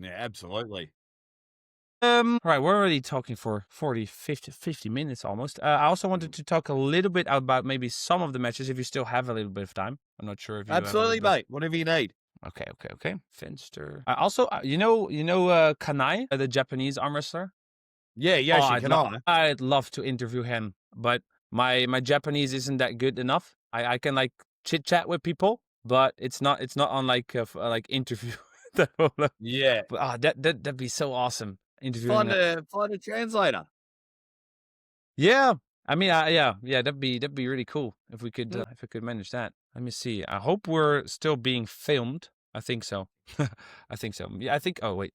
absolutely. All right, we're already talking for 50 minutes almost. I also wanted to talk a little bit about maybe some of the matches if you still have a little bit of time. I'm not sure if you absolutely, mate. Whatever you need. Okay. Finster. I also, Kanai, the Japanese arm wrestler. Yeah, Kanai. I'd love to interview him, but my Japanese isn't that good enough. I can like chit chat with people, but it's not on like like interview. Yeah, but that'd be so awesome. Find a translator. Yeah, I mean, that'd be really cool if we could if I could manage that. Let me see. I hope we're still being filmed. I think so. I think so. Yeah, I think. Oh wait.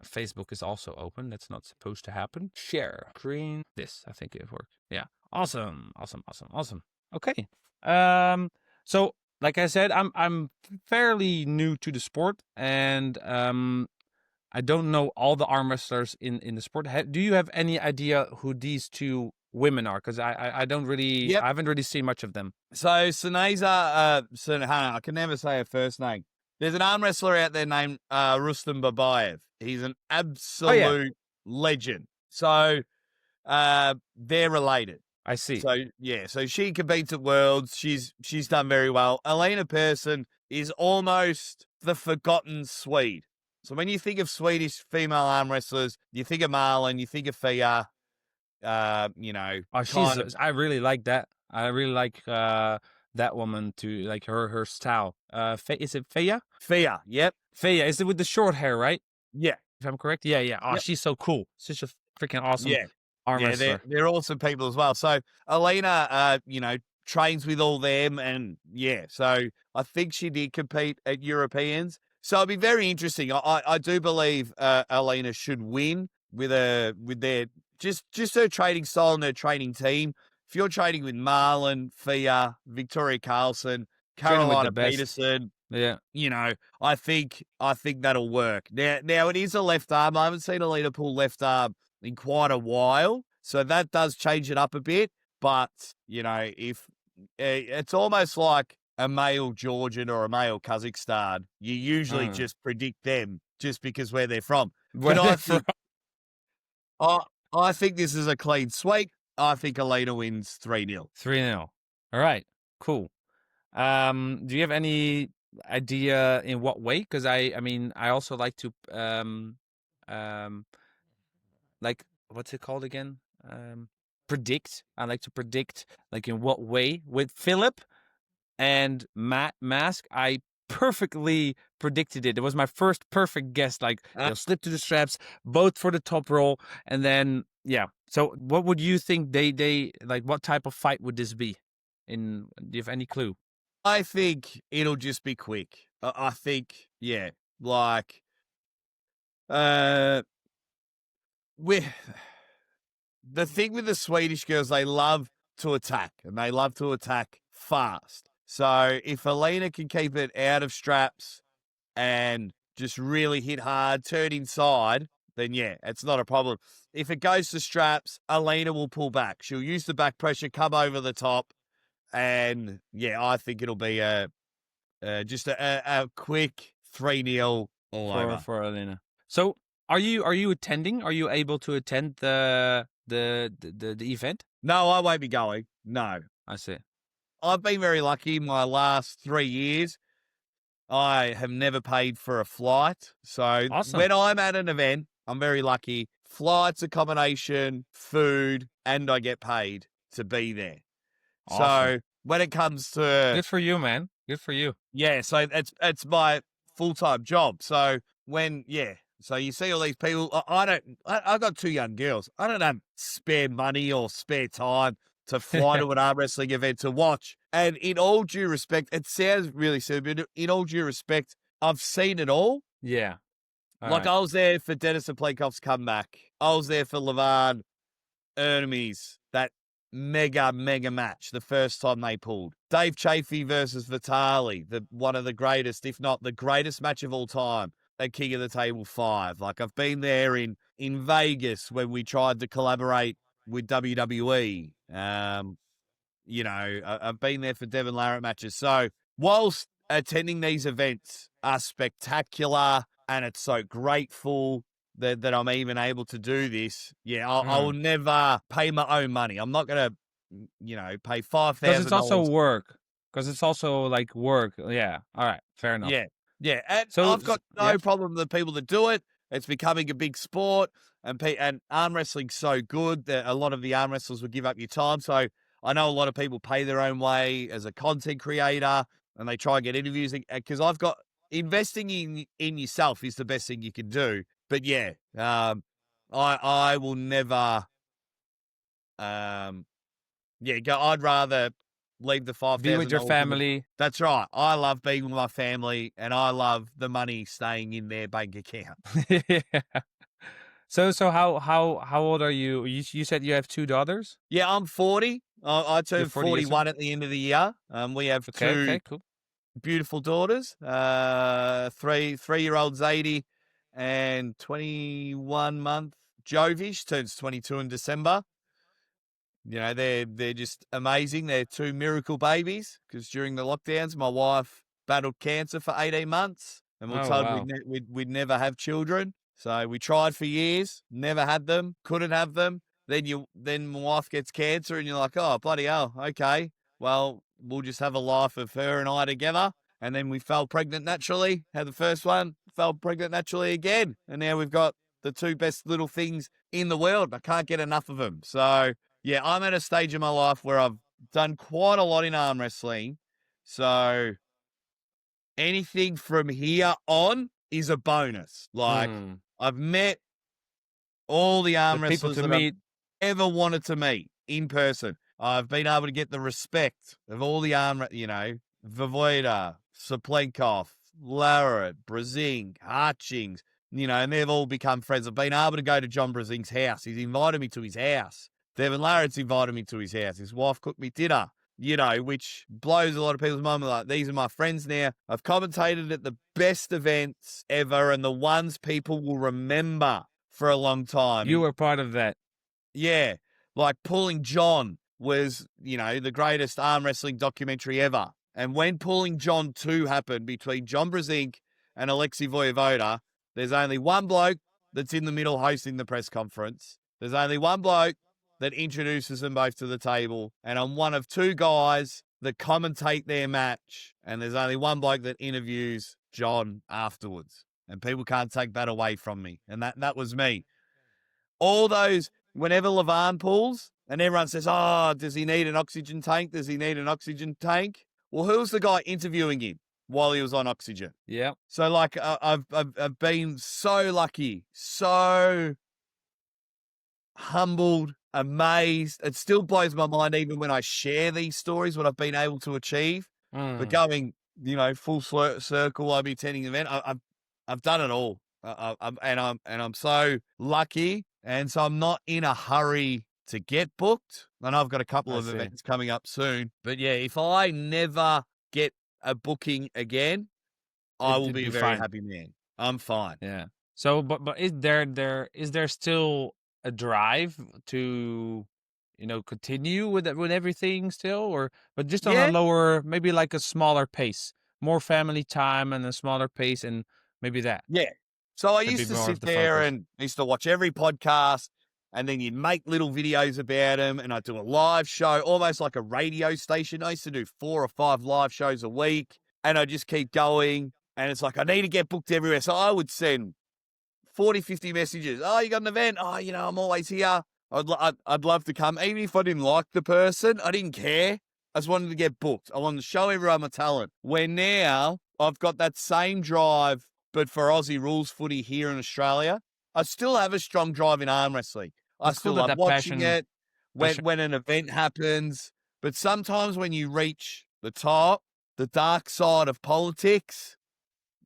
Facebook is also open. That's not supposed to happen. Share screen. This. I think it worked. Yeah. Awesome. Okay. So like I said, I'm fairly new to the sport, and I don't know all the arm wrestlers in the sport. Do you have any idea who these two women are? Because I don't really, I haven't really seen much of them. So Sineza, I can never say her first name. There's an arm wrestler out there named Rustam Babayev. He's an absolute legend. So they're related. I see. So she competes at Worlds. She's done very well. Elena Persson is almost the forgotten Swede. So when you think of Swedish female arm wrestlers, you think of Marlon, you think of Fia. I really like that. I really like that woman too, like her style. Is it Fia? Fia, yep. Fia, is it with the short hair, right? Yeah. If I'm correct? Yeah. Oh, she's so cool. Such a freaking awesome arm wrestler. They're awesome people as well. So Elena, trains with all them, and so I think she did compete at Europeans. So it'd be very interesting. I do believe Elena should win with their just her training style and her training team. If you're training with Marlon, Fia, Victoria Carlson, Carolina Peterson, I think that'll work. Now it is a left arm. I haven't seen Elena pull left arm in quite a while, so that does change it up a bit. But if it's almost like a male Georgian or a male Kazakhstan, you usually just predict them just because where they're from. But I think this is a clean sweep. I think Elena wins 3-0. 3-0. All right, cool. Do you have any idea in what way? Because I mean, I also like to like, what's it called again? Predict. I like to predict like in what way with Fillip and Mask. I perfectly predicted it. It was my first perfect guess. Like they'll slip to the straps, both for the top roll, and then So what would you think they like? What type of fight would this be? Do you have any clue? I think it'll just be quick. I think with the thing with the Swedish girls, they love to attack, and they love to attack fast. So if Elena can keep it out of straps and just really hit hard, turn inside, then it's not a problem. If it goes to straps, Elena will pull back. She'll use the back pressure, come over the top, And yeah, I think it'll be just a quick 3-0 all over. For Elena. So are you attending? Are you able to attend the event? No, I won't be going. No. I see. I've been very lucky in my last 3 years. I have never paid for a flight. So Awesome. when I'm at an event, I'm very lucky. Flights, accommodation, food, and I get paid to be there. Awesome. So when it comes to Good for you, man. Good for you. yeah, so it's my full-time job. So so you see all these people. I got 2 young girls. I don't have spare money or spare time to fly to an arm wrestling event to watch. And in all due respect, it sounds really silly, but in all due respect, I've seen it all. Yeah. Like I was there for Dennis and Playkoff's comeback. I was there for Levan, Ernemies, that mega match, the first time they pulled. Dave Chaffee versus Vitaly, one of the greatest, if not the greatest match of all time at King of the Table 5. Like I've been there in Vegas when we tried to collaborate with WWE. I've been there for Devon Larratt matches. So whilst attending these events are spectacular and it's so grateful that I'm even able to do this, I will never pay my own money. I'm not going to, pay $5,000. Because it's also work. Because it's also like work. Yeah. All right. Fair enough. Yeah. And so I've got no problem with the people that do it. It's becoming a big sport, and arm wrestling's so good that a lot of the arm wrestlers will give up your time. So I know a lot of people pay their own way as a content creator, and they try and get interviews because I've got investing in yourself is the best thing you can do. But I will never, I'd rather leave the $5,000. Be with your family. That's right. I love being with my family, and I love the money staying in their bank account. Yeah. So how old are you? You said you have 2 daughters? Yeah, I'm 40. I turned 41 at the end of the year. We have two cool. beautiful daughters. 3-year-old Zadie and 21-month Jovish turns 22 in December. They're just amazing. They're 2 miracle babies because during the lockdowns, my wife battled cancer for 18 months and we're told we'd never have children. So we tried for years, never had them, couldn't have them. Then my wife gets cancer and you're like, oh, bloody hell, okay. Well, we'll just have a life of her and I together. And then we fell pregnant naturally, had the first one, fell pregnant naturally again. And now we've got the 2 best little things in the world. I can't get enough of them. So, yeah, I'm at a stage in my life where I've done quite a lot in arm wrestling. So anything from here on is a bonus. Like, I've met all the arm wrestlers that I've ever wanted to meet in person. I've been able to get the respect of all the arm, Voivode, Saplenkov, Larratt, Brazing, Hutchings, and they've all become friends. I've been able to go to John Brazing's house. He's invited me to his house. Devon Larratt's invited me to his house. His wife cooked me dinner, which blows a lot of people's mind. Like, these are my friends now. I've commentated at the best events ever and the ones people will remember for a long time. You were part of that. Yeah. Like Pulling John was, the greatest arm wrestling documentary ever. And when Pulling John 2 happened between John Brazing and Alexei Voivode, there's only one bloke that's in the middle hosting the press conference. There's only one bloke that introduces them both to the table. And I'm one of 2 guys that commentate their match. And there's only one bloke that interviews John afterwards. And people can't take that away from me. And that was me. All those, whenever Levan pulls, and everyone says, oh, does he need an oxygen tank? Does he need an oxygen tank? Well, who's the guy interviewing him while he was on oxygen? Yeah. So, like, I've been so lucky, so humbled, amazed. It still blows my mind even when I share these stories, what I've been able to achieve. But going, full circle, I'll be attending an event. I've done it all. I'm so lucky. And so I'm not in a hurry to get booked. And I've got a couple of events coming up soon. But yeah, if I never get a booking again, I will be a very happy man. I'm fine. Yeah. So, but is there still a drive to, continue with everything still, but just on a Yeah, lower, maybe like a smaller pace, more family time and a smaller pace, and maybe that yeah. So I could be used to more of sit the there focus. and I used to watch every podcast, and then you'd make little videos about them, and I'd do a live show, almost like a radio station. I used to do 4 or 5 live shows a week, and I just keep going. And it's like, I need to get booked everywhere. So I would send 40, 50 messages. Oh, you got an event? Oh, I'm always here. I'd love to come. Even if I didn't like the person, I didn't care. I just wanted to get booked. I wanted to show everyone my talent. Where now I've got that same drive, but for Aussie rules footy here in Australia. I still have a strong drive in arm wrestling. I That's cool still that love that watching passion. it when an event happens. But sometimes when you reach the top, the dark side of politics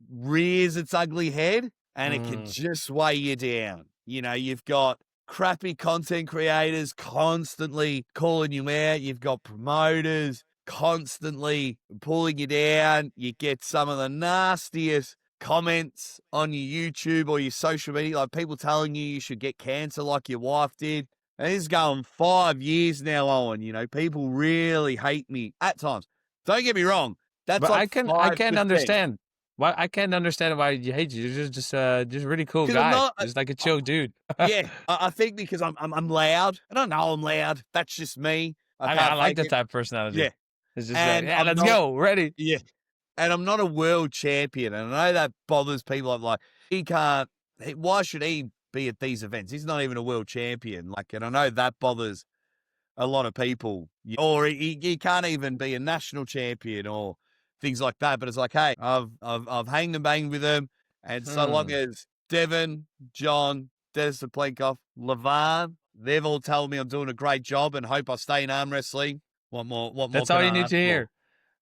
rears its ugly head, and it can just weigh you down. You've got crappy content creators constantly calling you out. You've got promoters constantly pulling you down. You get some of the nastiest comments on your YouTube or your social media, like people telling you should get cancer like your wife did. And this is going 5 years now, Owen. People really hate me at times. Don't get me wrong. That's But like I can't 5%. understand why. I can't understand why you hate you. You're just a really cool Because I'm guy, not, just like a chill dude. yeah, I think because I'm loud. I don't know I'm loud. That's just me. I I can't like fake that it. type of personality. Yeah, It's just like, and yeah, I'm let's not. go, ready. Yeah, and I'm not a world champion. And I know that bothers people. I'm like, he can't. Why should he be at these events? He's not even a world champion. And I know that bothers a lot of people. Or he can't even be a national champion or things like that. But it's like, hey, I've hanged and banged with him, and so long as Devon, John, Desaplenkov, Levan, they've all told me I'm doing a great job and hope I stay in arm wrestling. What more That's can all you I need ask to for? hear.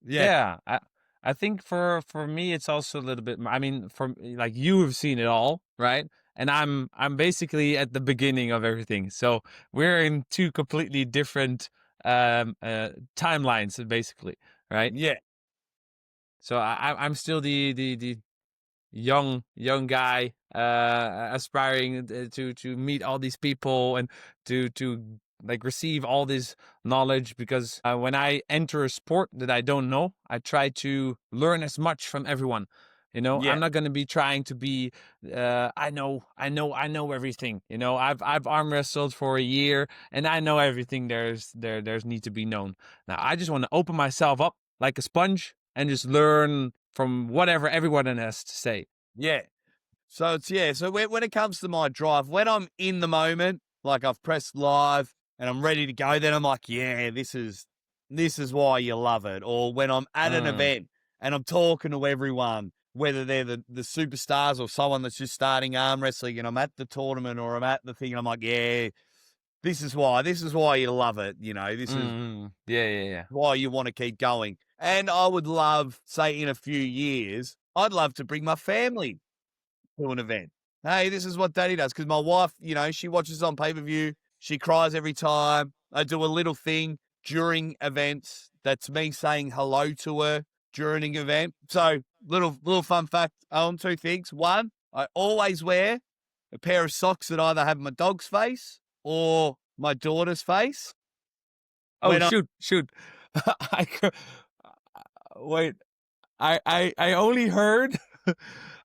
Yeah, Yeah, I think for me it's also a little bit. I mean, from like you have seen it all, right? And I'm basically at the beginning of everything. So we're in two completely different timelines, basically, right? yeah, So I'm still the young guy aspiring to meet all these people and to like receive all this knowledge, because when I enter a sport that I don't know, I try to learn as much from everyone. yeah, I'm not going to be trying to be I know everything. I've arm wrestled for a year and I know everything there's need to be known. Now I just want to open myself up like a sponge and just learn from whatever everyone has to say. yeah. So So when it comes to my drive, when I'm in the moment, like I've pressed live and I'm ready to go, then I'm like, yeah, this is why you love it. Or when I'm at an Mm. event and I'm talking to everyone, whether they're the superstars or someone that's just starting arm wrestling, and I'm at the tournament or I'm at the thing, and I'm like, yeah, this is why you love it. This is Yeah, yeah, yeah. why you want to keep going. And I would love, say, in a few years, I'd love to bring my family to an event. Hey, this is what Daddy does. Because my wife, she watches on pay-per-view. She cries every time. I do a little thing during events. That's me saying hello to her during an event. So little fun fact, Owen, 2 things. One, I always wear a pair of socks that either have my dog's face or my daughter's face. Oh, When I shoot. I wait. I only heard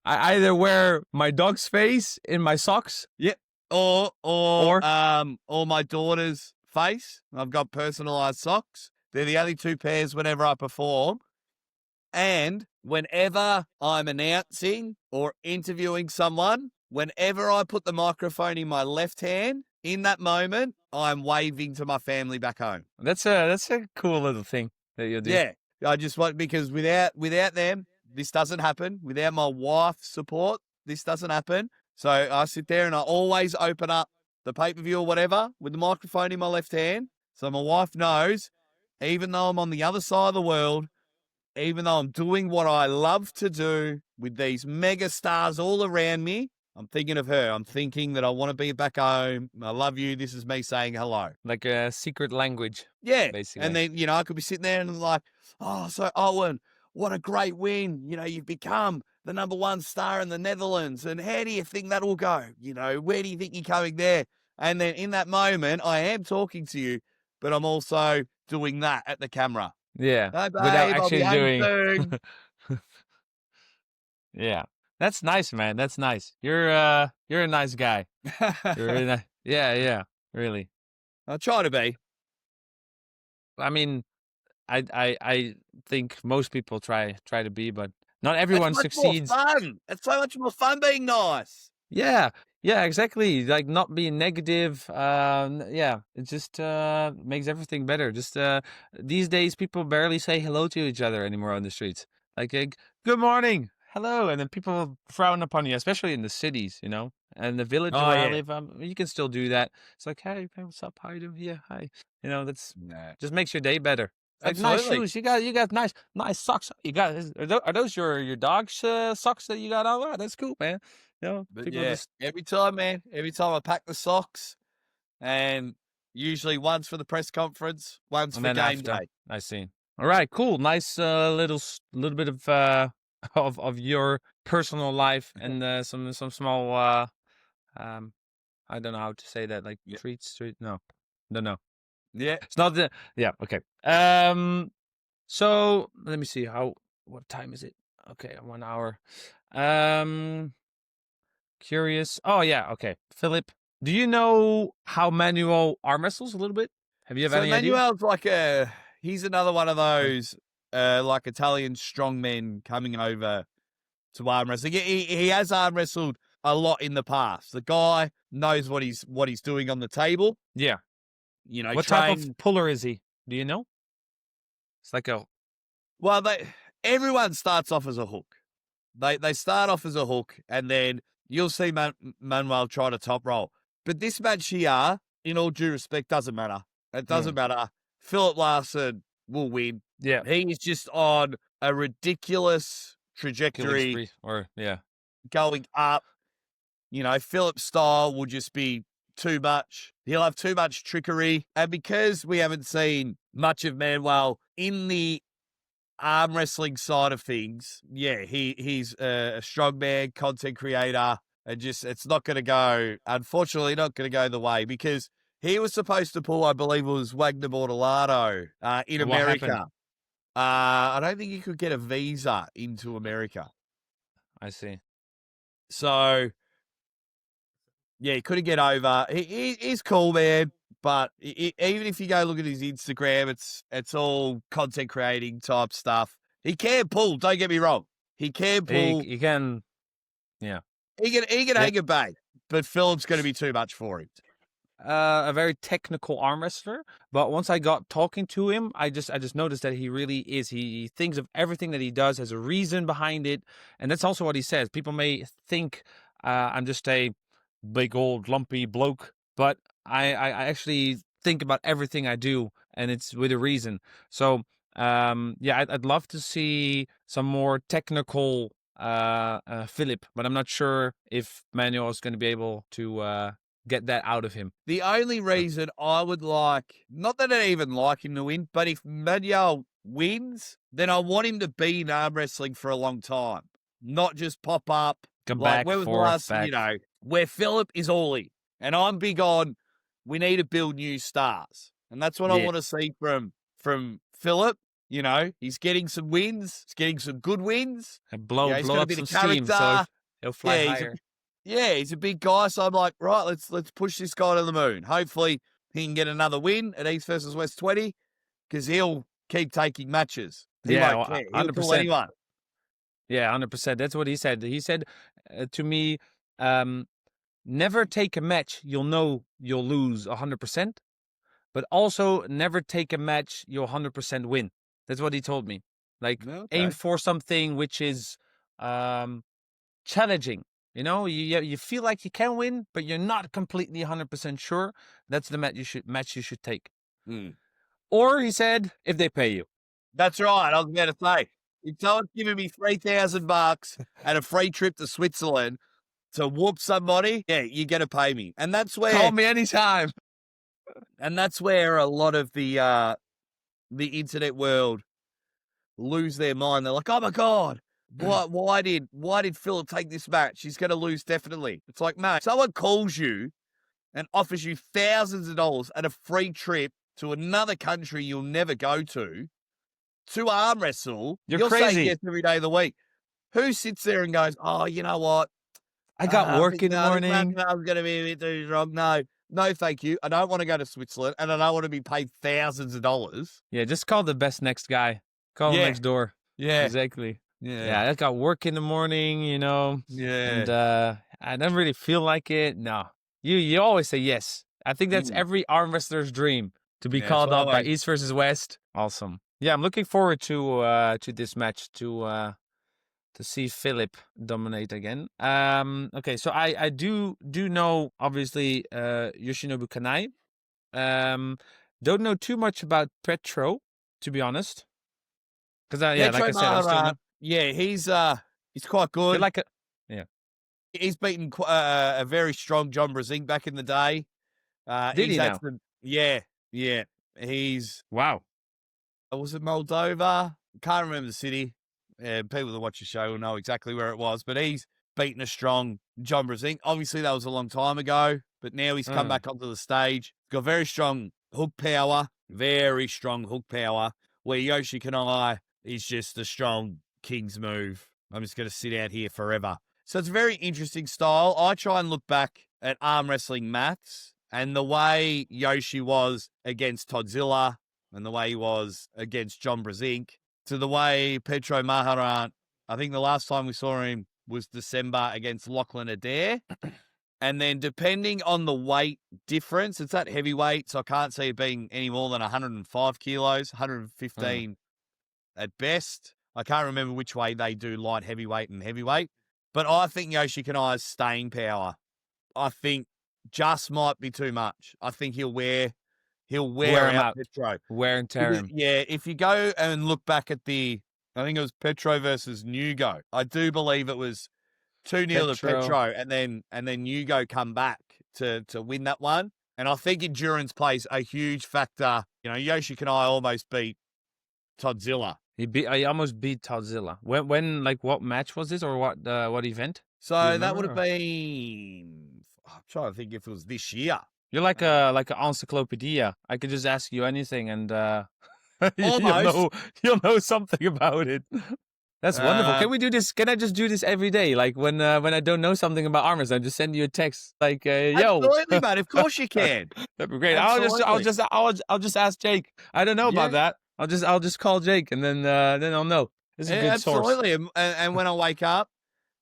I either wear my dog's face in my socks Yeah. Or or or my daughter's face. I've got personalized socks. They're the only 2 pairs whenever I perform. And whenever I'm announcing or interviewing someone, whenever I put the microphone in my left hand, in that moment, I'm waving to my family back home. that's a cool little thing that you do. Yeah. I just want, because without them, this doesn't happen. Without my wife's support, this doesn't happen. So I sit there and I always open up the pay-per-view or whatever with the microphone in my left hand. So my wife knows, even though I'm on the other side of the world, even though I'm doing what I love to do with these mega stars all around me, I'm thinking of her. I'm thinking that I want to be back home. I love you. This is me saying hello. Like a secret language, Yeah. basically. And then, I could be sitting there and like, oh, so Owen, what a great win. You've become the #1 star in the Netherlands. And how do you think that will go? Where do you think you're coming there? And then in that moment, I am talking to you, but I'm also doing that at the camera. Yeah. Hey, Without babe, I'll be actually home doing. soon. Yeah. That's nice, man. That's nice. You're a nice guy. You're really nice. Yeah, yeah. Really. I try to be. I mean, I think most people try to be, but not It's everyone much more succeeds. fun. It's so much more fun being nice. Yeah, yeah, exactly. Like not being negative. Yeah, it just makes everything better. Just these days, people barely say hello to each other anymore on the streets. Like, good morning, hello, and then people frown upon you, especially in the cities, you know. And the village Oh, where I yeah. live, you can still do that. It's like, hey, what's up? How you doing? Yeah, hi. You know, that's Nah. just makes your day better. It's like nice Absolutely. shoes. You got nice socks. You got are those your dog's socks that you got on? Oh, that's cool, man. You know, But people yeah, just every time, man, every time I pack the socks, and usually once for the press conference, once and for then game after. day. I see. All right, cool. Nice little bit of of your personal life and some small um I don't know how to say that, like Yeah. treats. No, don't know. Yeah. It's not the yeah. Okay. So let me see what time is it? Okay, 1 hour. Um, Curious. Oh yeah. Okay, Fillip. Do you know how Manuel arm wrestles a little bit? Have you have So any idea? Manuel's like he's another one of those like Italian strongmen coming over to arm wrestling. He has arm wrestled a lot in the past. The guy knows what he's doing on the table. Yeah. You know, What type of train. puller is he? Do you know? It's like a Well, everyone starts off as a hook. They start off as a hook, and then you'll see Manuel try to top roll. But this match here, in all due respect, doesn't matter. It doesn't matter. Fillip Larsson will win. yeah He is just on a ridiculous killing trajectory spree or yeah. going up. You know, Fillip's style will just be too much. He'll have too much trickery. And because we haven't seen much of Manuel in the arm wrestling side of things, yeah, he's a strongman, content creator, and just it's not going to go, unfortunately, not going to go the way because he was supposed to pull, I believe it was Wagner Bordolato in And what happened? America. I don't think he could get a visa into America. I see. So, yeah, he couldn't get over. He's cool, man. But even if you go look at his Instagram, it's all content creating type stuff. He can pull. Don't get me wrong. He can pull. He can yeah. He can hang a bang. But Philip's going to be too much for him. A very technical arm wrestler, but once I got talking to him, I just noticed that he really is. He thinks of everything that he does has a reason behind it, and that's also what he says. People may think I'm just a big old lumpy bloke, but I actually think about everything I do, and it's with a reason. So yeah, I'd love to see some more technical Fillip, but I'm not sure if Manuel is going to be able to get that out of him. The only reason I would like, not that I even like him to win, but if Manuel wins, then I want him to be in arm wrestling for a long time, not just pop up. Come Like, back, where was the forth, last, back. you know, where Fillip is all in. And I'm big on, we need to build new stars. And that's what I Yeah. want to see from Fillip. You know, he's getting some wins. He's getting some good wins. And blow Yeah, he's got blow a up bit some of steam, so character. he'll fly Yeah, higher. He's a big guy. So I'm like, right, let's push this guy to the moon. Hopefully he can get another win at East versus West 20 because he'll keep taking matches. He Yeah, won't care. He'll pull 100%. anyone. Yeah, 100%. That's what he said. He said to me, never take a match you'll know you'll lose 100%, but also never take a match you'll 100% win. That's what he told me. Like, aim for something which is challenging. You know, you feel like you can win, but you're not completely 100% sure. That's the match you should take. Or he said, if they pay you. That's right. I was going to say, if someone's giving me $3,000 and a free trip to Switzerland to whoop somebody, yeah, you got to pay me. And that's where Call me anytime. And that's where a lot of the internet world lose their mind. They're like, "Oh my god, why did Fillip take this match? He's going to lose definitely." It's like, mate, someone calls you and offers you thousands of dollars and a free trip to another country you'll never go to arm wrestle. You're You're crazy. saying yes every day of the week. Who sits there and goes, oh, you know what? I got work in the morning. I'm going to be a bit too strong. No, thank you. I don't want to go to Switzerland, and I don't want to be paid thousands of dollars. Yeah, just call the best next guy. Call him next door. Yeah. Exactly. Yeah. Yeah, I got work in the morning, Yeah. And I don't really feel like it. No. You always say yes. I think that's every arm wrestler's dream, to be called up by East versus West. Awesome. Yeah, I'm looking forward to this match to see Fillip dominate again. Okay, so I do know, obviously, Yoshinobu Kanai. Don't know too much about Petro, to be honest. Because like I said, I'm still he's quite good. He's beaten a very strong John Brzezinski back in the day. Did he now? Yeah. He's wow. Was it Moldova? Can't remember the city. People that watch the show will know exactly where it was. But he's beaten a strong John Brzezinski. Obviously, that was a long time ago. But now he's come back onto the stage. He's got very strong hook power. Very strong hook power. Where Yoshi Kanai is just a strong Kingsmove. I'm just going to sit out here forever. So it's a very interesting style. I try and look back at arm wrestling mats and the way Yoshi was against Toddzilla and the way he was against John Brzezinski to the way Petro Maharant, I think the last time we saw him was December against Lachlan Adair. And then depending on the weight difference, it's at heavyweight, so I can't see it being any more than 105 kilos, 115 at best. I can't remember which way they do light heavyweight and heavyweight. But I think Yoshi Kanai's staying power, I think, just might be too much. I think he'll wear out Petro. Wear and tear him. Yeah, if you go and look back at I think it was Petro versus Nugo. I do believe it was 2-0 to Petro, and then Nugo come back to win that one. And I think endurance plays a huge factor. Yoshi Kanai almost beat Toddzilla. He almost beat Toddzilla. When what match was this, or what event? So that would have been. I'm trying to think if it was this year. You're like an encyclopedia. I could just ask you anything, and you'll know something about it. That's wonderful. Can we do this? Can I just do this every day? Like when I don't know something about arm wrestling, I just send you a text like, "Yo." Absolutely, mate. Of course you can. That'd be great. Absolutely. I'll just ask Jake. I don't know about that. I'll just call Jake, and then I'll know. This is a good source. Absolutely. And when I wake up,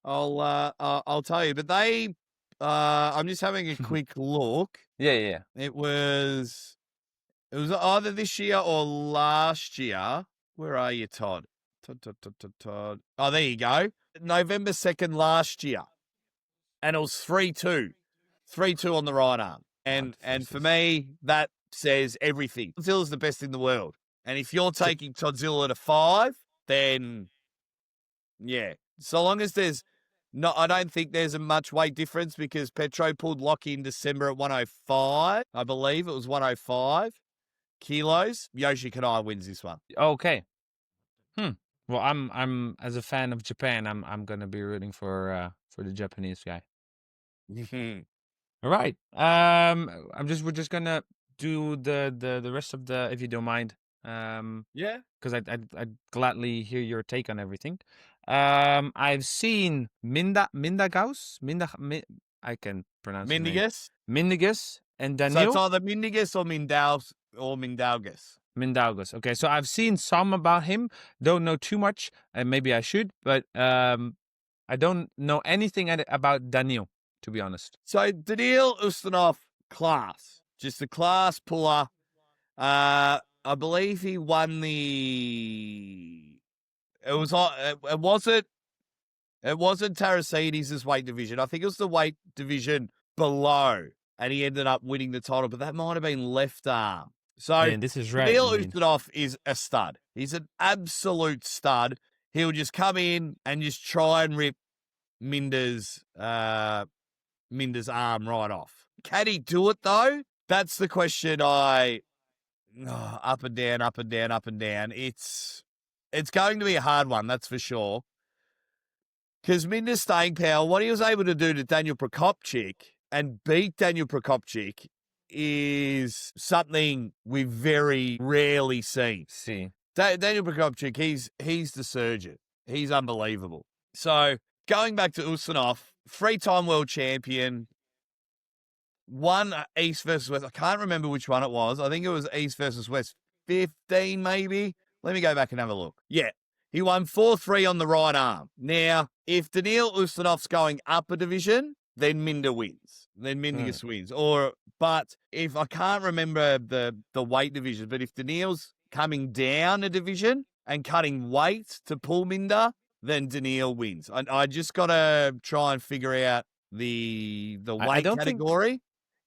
I'll tell you. But I'm just having a quick look. Yeah. It was either this year or last year. Where are you, Todd? Todd. Oh, there you go. November 2nd last year. And it was 3-2. 3-2 on the right arm. And for me, that says everything. Todzilla's the best in the world. And if you're taking Toddzilla to 5, then yeah. So long as there's I don't think there's a much weight difference because Petro pulled Lockie in December at 105. I believe it was 105 kilos. Yoshi Kanai wins this one. Okay. Well, I'm as a fan of Japan, I'm gonna be rooting for the Japanese guy. All right. We're just gonna do the rest of the, if you don't mind. Yeah. Because I'd gladly hear your take on everything. I've seen Mindaugas. I can pronounce Mindaugas and Daniil. So it's either Mindaugas or Mindaugas. Mindaugas. Okay, so I've seen some about him. Don't know too much, and maybe I should, but I don't know anything about Daniil, to be honest. So Daniil Ustinov, class, just a class puller. I believe he won it wasn't Tarasides' weight division. I think it was the weight division below, and he ended up winning the title, but that might have been left arm. So Man, this is right. Daniil Ustinov is a stud. He's an absolute stud. He'll just come in and just try and rip Minda's arm right off. Can he do it though? That's the question. Up and down, up and down, up and down. It's going to be a hard one, that's for sure. Because Minda's staying power, what he was able to do to Daniil Prokopchik and beat Daniil Prokopchik is something we've very rarely seen. See. Daniil Prokopchuk, he's the surgeon. He's unbelievable. So going back to Ustinov, 3-time world champion, won East versus West. I can't remember which one it was. I think it was East versus West 15, maybe. Let me go back and have a look. Yeah, he won 4-3 on the right arm. Now, if Daniil Ustinov's going up a division, then Minder wins. Then Mindaugas wins. But if I can't remember the weight division, but if Daniil's coming down a division and cutting weight to pull Minder, then Daniil wins. I just got to try and figure out the weight category.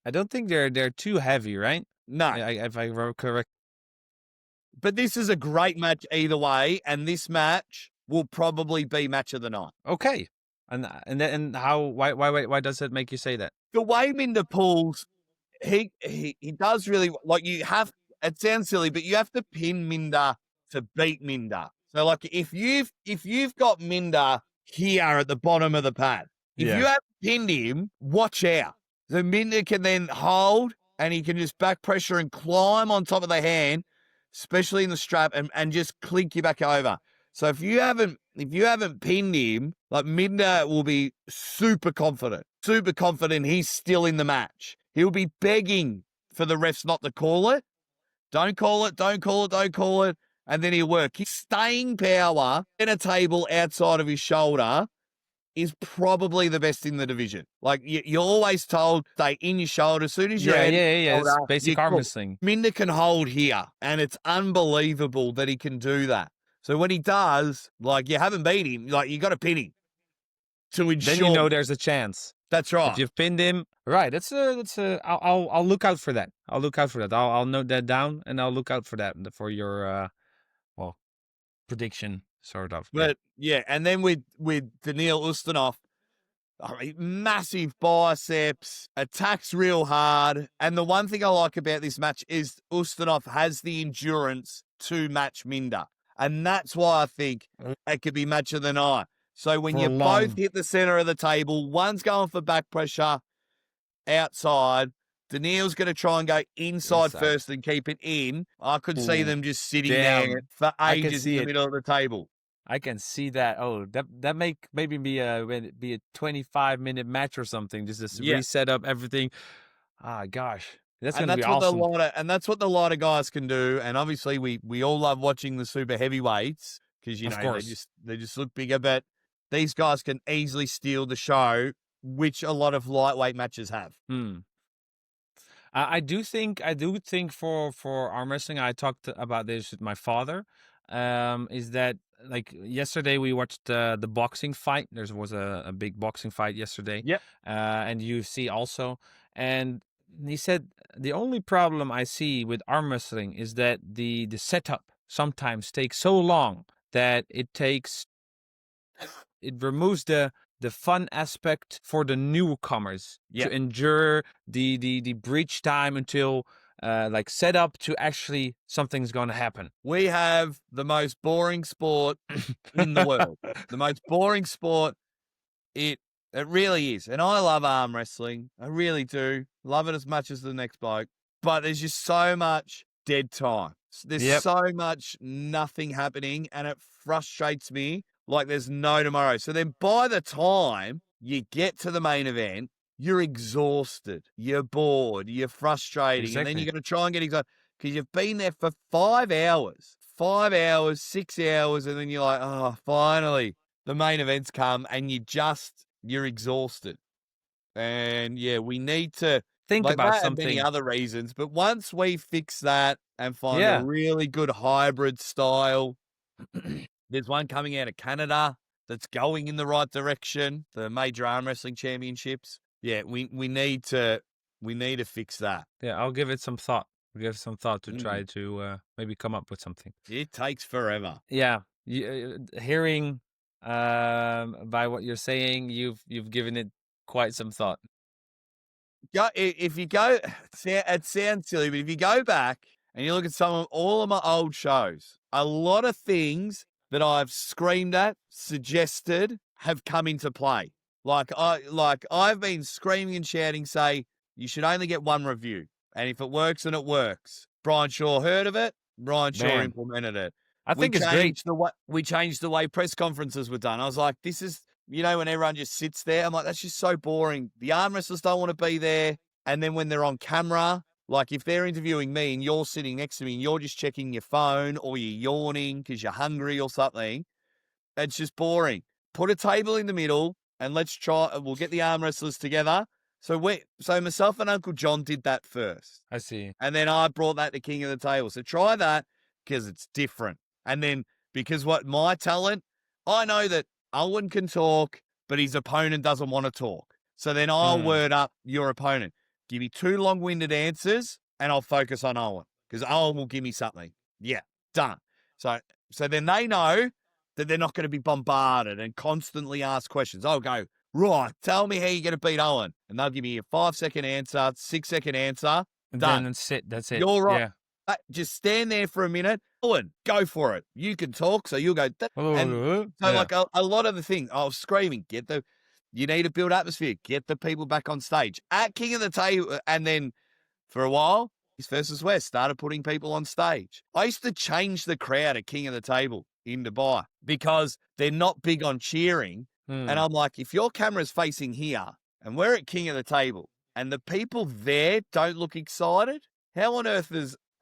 I don't think they're too heavy, right? No. If I remember correct. But this is a great match either way, and this match will probably be match of the night. Okay. And how why does it make you say that? The way Minder pulls, he does really, like, you have, it sounds silly, but you have to pin Minder to beat Minder. So like if you've got Minder here at the bottom of the pad, if you have pinned him, watch out. The Minder can then hold and he can just back pressure and climb on top of the hand, especially in the strap, and just clink you back over. So if you haven't pinned him, like, Minder will be super confident he's still in the match. He'll be begging for the refs not to call it. Don't call it. And then he'll work. His staying power in a table outside of his shoulder is probably the best in the division. Like, you're always told, stay in your shoulder. As soon as you're it's basic arm wrestling. Minder can hold here, and it's unbelievable that he can do that. So when he does, like, you haven't beat him, like, you got to pin him to ensure. Then you know there's a chance. That's right. If you've pinned him, right? I'll look out for that. I'll note that down, and I'll look out for that for your prediction, sort of. But yeah, and then with Daniil Ustinov, I mean, massive biceps, attacks real hard. And the one thing I like about this match is Ustinov has the endurance to match Minder. And that's why I think it could be match of the night. So when you both hit the center of the table, one's going for back pressure outside, Daniil's going to try and go inside first and keep it in. I could see them just sitting there for ages in the middle of the table. I can see that. Oh, that maybe be a 25-minute match or something. Just to reset up everything. Ah, gosh, that's going to be awesome. And that's what the lighter guys can do. And obviously, we all love watching the super heavyweights because they just look bigger. But these guys can easily steal the show, which a lot of lightweight matches have. I do think for arm wrestling, I talked about this with my father. Is that, like, yesterday we watched the boxing fight. There was a big boxing fight yesterday. Yep. And UFC also. And he said the only problem I see with arm wrestling is that the setup sometimes takes so long that it removes the fun aspect for the newcomers to endure the breach time until set up to actually something's going to happen. We have the most boring sport in the world. The most boring sport. It really is. And I love arm wrestling. I really do. Love it as much as the next bloke. But there's just so much dead time. There's so much nothing happening, and it frustrates me like there's no tomorrow. So then by the time you get to the main event, you're exhausted, you're bored, you're frustrating, and then you're going to try and get excited because you've been there for 5 hours, 6 hours, and then you're like, oh, finally, the main event's come, and you're exhausted. And yeah, we need to think about that something. And many other reasons, but once we fix that and find a really good hybrid style, there's one coming out of Canada that's going in the right direction, the major arm wrestling championships. Yeah, we need to fix that. Yeah, I'll give it some thought. To try to maybe come up with something. It takes forever. Yeah, hearing by what you're saying, you've given it quite some thought. If you go, it sounds silly, but if you go back and you look at all of my old shows, a lot of things that I've screamed at, suggested, have come into play. Like I've been screaming and shouting, say, you should only get one review. And if it works, then it works. Brian Shaw heard of it. Brian Shaw Man. implemented it. I think it's great. We changed the way press conferences were done. I was like, this is, when everyone just sits there, I'm like, that's just so boring. The arm wrestlers don't want to be there. And then when they're on camera, like if they're interviewing me and you're sitting next to me and you're just checking your phone or you're yawning because you're hungry or something, it's just boring. Put a table in the middle and we'll get the arm wrestlers together. So myself and Uncle John did that first. I see. And then I brought that to King of the Table. So try that because it's different. And then because my talent, I know that Owen can talk, but his opponent doesn't want to talk. So then I'll word up your opponent. Give me 2 long-winded answers and I'll focus on Owen because Owen will give me something. Yeah, done. So then they know that they're not going to be bombarded and constantly ask questions. I'll go, right, tell me how you're going to beat Owen. And they'll give me a 5-second answer, 6-second answer. And done. then that's it. You're right. Yeah. Just stand there for a minute. Owen, go for it. You can talk, so you'll go. Like a lot of the thing, I was screaming, you need to build atmosphere. Get the people back on stage. At King of the Table, and then for a while, East versus West started putting people on stage. I used to change the crowd at King of the Table in Dubai because they're not big on cheering. And I'm like, if your camera's facing here and we're at King of the Table and the people there don't look excited, how on earth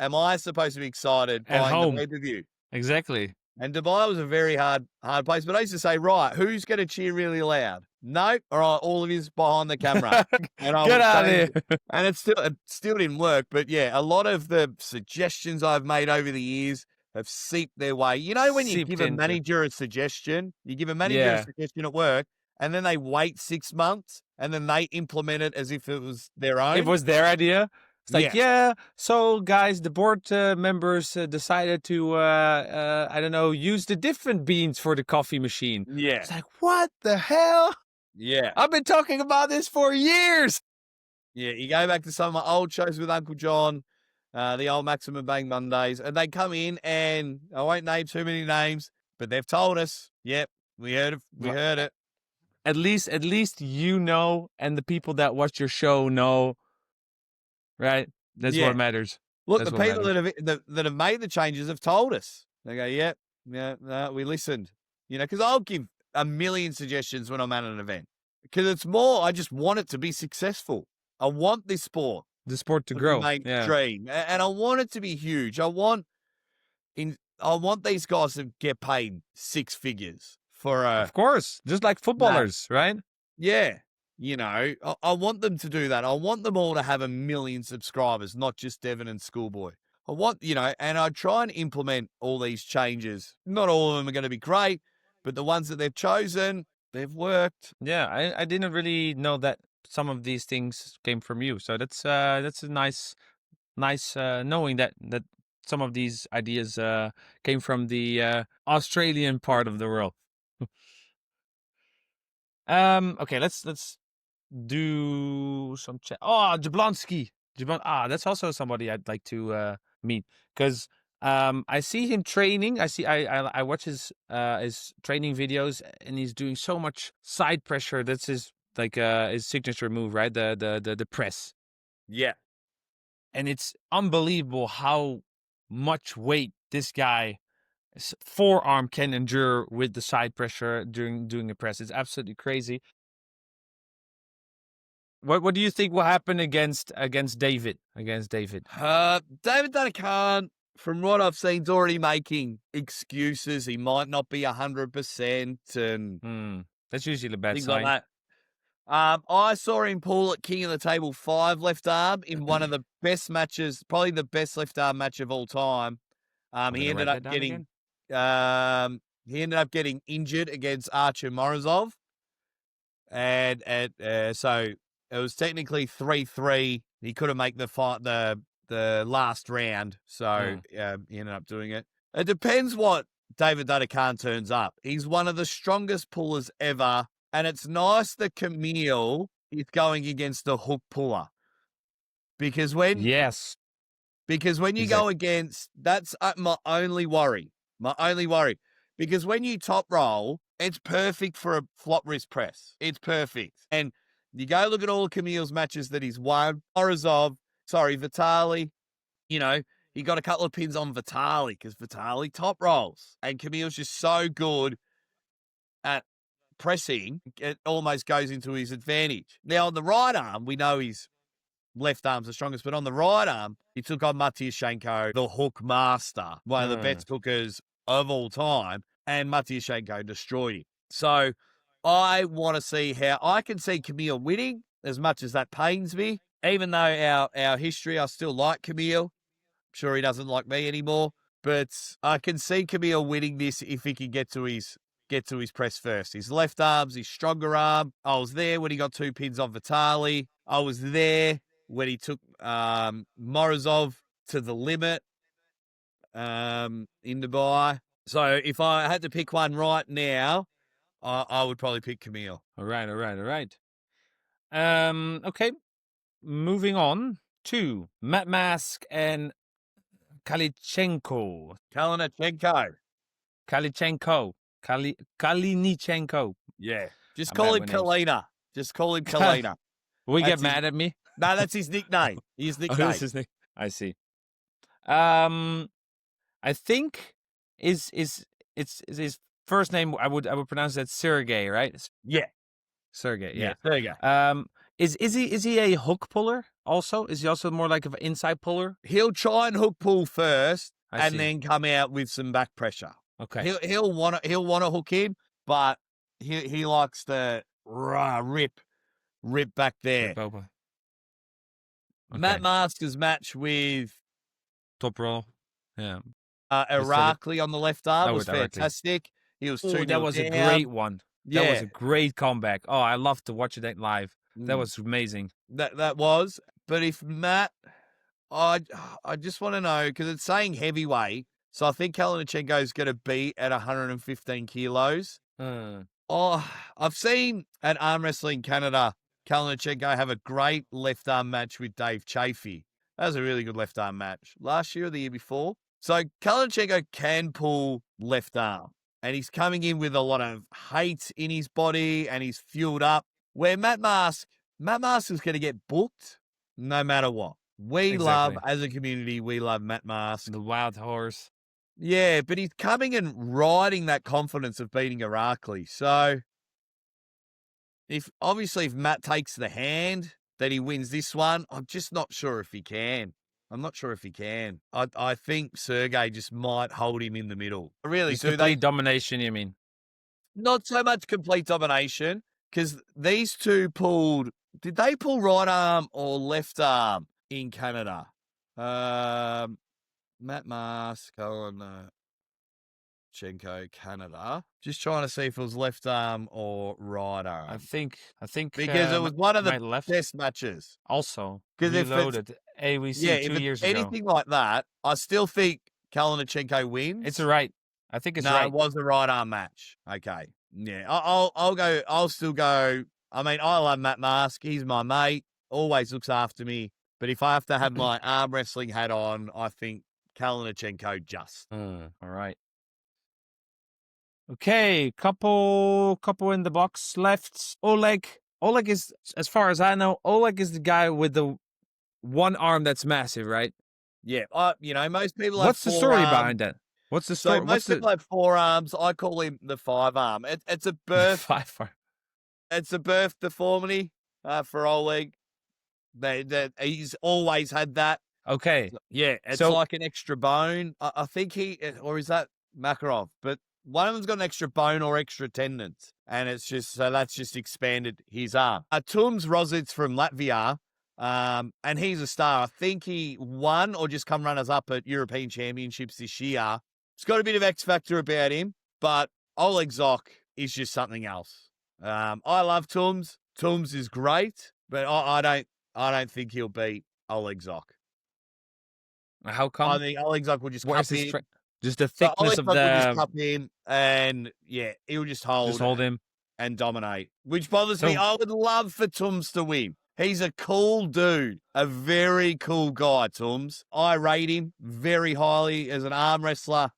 am I supposed to be excited buying the pay-per-view? Exactly. And Dubai was a very hard place. But I used to say, right, who's going to cheer really loud? No, all right, all of you's behind the camera. And Get out of here. And it still didn't work. But yeah, a lot of the suggestions I've made over the years have seeped their way. You know, when you give a manager a suggestion, at work, and then they wait 6 months, and then they implement it as if it was their own. It was their idea. It's like, so guys, the board members decided to, use the different beans for the coffee machine. Yeah. It's like, what the hell? Yeah. I've been talking about this for years. Yeah, you go back to some of my old shows with Uncle John, the old Maximum Bang Mondays, and they come in and I won't name too many names, but they've told us, yep, we heard it. At least you know, and the people that watch your show know. Right, that's what matters. Look, the people that have made the changes have told us. They go, we listened. Because I'll give a million suggestions when I'm at an event. Because it's more, I just want it to be successful. I want this sport, the sport to grow, mainstream, and I want it to be huge. I want these guys to get paid 6 figures for of course, just like footballers, right? Yeah. I want them to do that. I want them all to have 1 million subscribers, not just Devon and Schoolboy. I want, and I try and implement all these changes. Not all of them are going to be great, but the ones that they've chosen, they've worked. Yeah, I didn't really know that some of these things came from you. So that's a nice knowing that some of these ideas came from the Australian part of the world. Okay, let's do some chat. Oh, Jablonski. That's also somebody I'd like to meet because I see him training. I watch his training videos, and he's doing so much side pressure. That's his signature move, right? The press. Yeah, and it's unbelievable how much weight this guy's forearm can endure with the side pressure during doing a press. It's absolutely crazy. What do you think will happen against David? David Daniil, from what I've seen, is already making excuses. He might not be 100%, and that's usually a bad things sign. like that. I saw him pull at King of the Table 5 left arm in one of the best matches, probably the best left arm match of all time. He ended up getting injured against Archer Morozov, and so it was technically 3-3. He couldn't make the last round, so he ended up doing it. It depends what David Dadakan turns up. He's one of the strongest pullers ever, and it's nice that Camille is going against the hook puller. Because when you go against, that's my only worry. Because when you top roll, it's perfect for a flop wrist press. It's perfect. And you go look at all Camille's matches that he's won. Morozov, Vitaly. You know, he got a couple of pins on Vitaly because Vitaly top rolls. And Camille's just so good at pressing, it almost goes into his advantage. Now, on the right arm, we know his left arm's the strongest, but on the right arm, he took on Matyashenko, the hook master, one of the best hookers of all time, and Matyashenko destroyed him. So I want to see how I can see Camille winning, as much as that pains me. Even though our history, I still like Camille. I'm sure he doesn't like me anymore, but I can see Camille winning this if he can get to his press first. His left arm's his stronger arm. I was there when he got 2 pins on Vitaly. I was there when he took Morozov to the limit in Dubai. So if I had to pick one right now, I would probably pick Camille. All right. Okay. Moving on to Matt Mask and Kalichenko. Kalinichenko. Yeah. Just call him Kalina. Just call him Kalina. Will he get mad at me? No, that's his nickname. His nickname. That's his name. I see. I think it's his first name. I would pronounce that Sergey, right? Yeah. Sergey. Yeah. Sergey. Is he a hook puller also? Is he also more like an inside puller? He'll try and hook pull first I see. then come out with some back pressure. Okay. He'll want to hook in, but he likes to rip back there. Rip over. Okay. Matt Mask's match with top roll. Yeah. Irakli on the left arm was fantastic. He was 2-0 that was down. a great one. Yeah. That was a great comeback. Oh, I love to watch it live. That was amazing. That was. But if Matt, I just want to know, because it's saying heavyweight, so I think Kalinichenko is going to be at 115 kilos. I've seen at Armwrestling Canada, Kalinichenko have a great left arm match with Dave Chaffee. That was a really good left arm match last year or the year before. So Kalinichenko can pull left arm, and he's coming in with a lot of hate in his body, and he's fueled up. Where Matt Mask is going to get booked no matter what. As a community, we love Matt Mask. The wild horse. Yeah, but he's coming and riding that confidence of beating Irakli. So if Matt takes the hand that he wins this one, I'm just not sure if he can. I think Sergey just might hold him in the middle. I really do. Complete domination, you mean? Not so much complete domination, because these two pulled. Did they pull right arm or left arm in Canada? Matt Mask, Kalinichenko, Canada. Just trying to see if it was left arm or right arm. I think because it was one of the best matches. Also, because if it's AWC 2 years ago, anything like that, I still think Kalinichenko wins. It's right. I think it's right. No, it was a right arm match. Okay, yeah, I'll go. I'll still go. I mean, I love Matt Mask. He's my mate. Always looks after me. But if I have to have my arm wrestling hat on, I think Kalinichenko just. All right. Okay, couple in the box left. Oleg is, as far as I know, Oleg is the guy with the one arm that's massive, right? Yeah. Most people have What's the story behind that? What's the story? So most people have 4 arms. I call him the 5 arm. It's a birth. 5 arm. It's a birth deformity for Oleg. He's always had that. Okay. Yeah, it's like an extra bone. I think or is that Makarov? But one of them's got an extra bone or extra tendons, and that's just expanded his arm. Tums Rosits from Latvia, and he's a star. I think he won or just come runners up at European Championships this year. It's got a bit of X factor about him, but Oleg Zok is just something else. I love Tums. Tums is great, but I don't think he'll beat Oleg Zok. How come? I think Oleg Zok will just cup in. Just the thickness of the. Will just cup in, and yeah, he'll just hold him and dominate. Which bothers me. I would love for Tums to win. He's a cool dude, a very cool guy. Tums. I rate him very highly as an arm wrestler.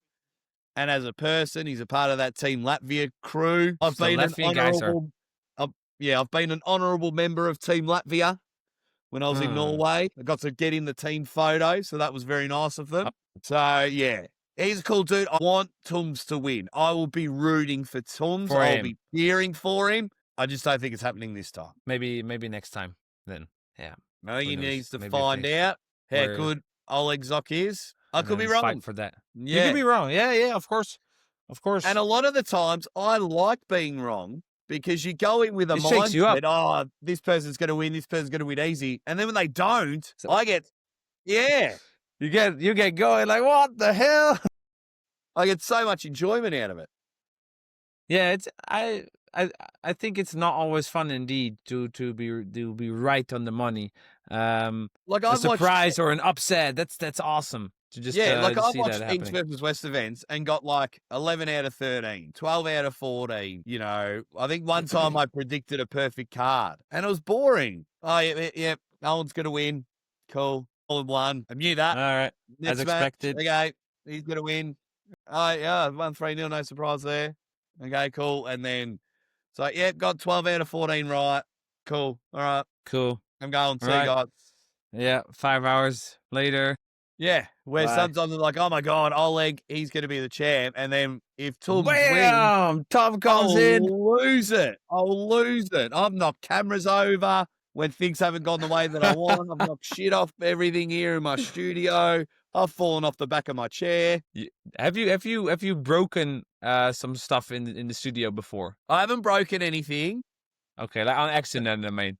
And as a person, he's a part of that Team Latvia crew. I've been an honourable member of Team Latvia. when I was in Norway. I got to get in the team photo, so that was very nice of them. So, yeah, he's a cool dude. I want Tums to win. I will be rooting for Tums. I'll be cheering for him. I just don't think it's happening this time. Maybe next time then. Yeah. I think he needs to find out how good Oleg Zok is. I could be wrong. Fight for that. Yeah. You could be wrong. Yeah, of course. And a lot of the times, I like being wrong because you go in with a mindset, oh, this person's going to win, this person's going to win easy. And then when they don't, I get, You get going like, what the hell? I get so much enjoyment out of it. Yeah, I think it's not always fun indeed to be right on the money. Like a surprise or an upset. That's awesome. To just like I've see watched that East versus West events and got like 11 out of 13, 12 out of 14. You know, I think one time I predicted a perfect card and it was boring. Oh yeah, Owen's gonna win. Cool. All in one. I knew that. All right. Next as expected. Match, okay, he's gonna win. Oh yeah, 1-3-0, no surprise there. Okay, cool. And then so got 12 out of 14 right. Cool. All right. Cool. I'm going. See you guys. Yeah, 5 hours later. Yeah, where sometimes I'm like, oh my God, Oleg, he's going to be the champ. And then if Tums wins, Tom comes in. I'll lose it. I've knocked cameras over when things haven't gone the way that I want. I've knocked shit off everything here in my studio. I've fallen off the back of my chair. Have you broken some stuff in the studio before? I haven't broken anything. Okay, like on accident, I mean.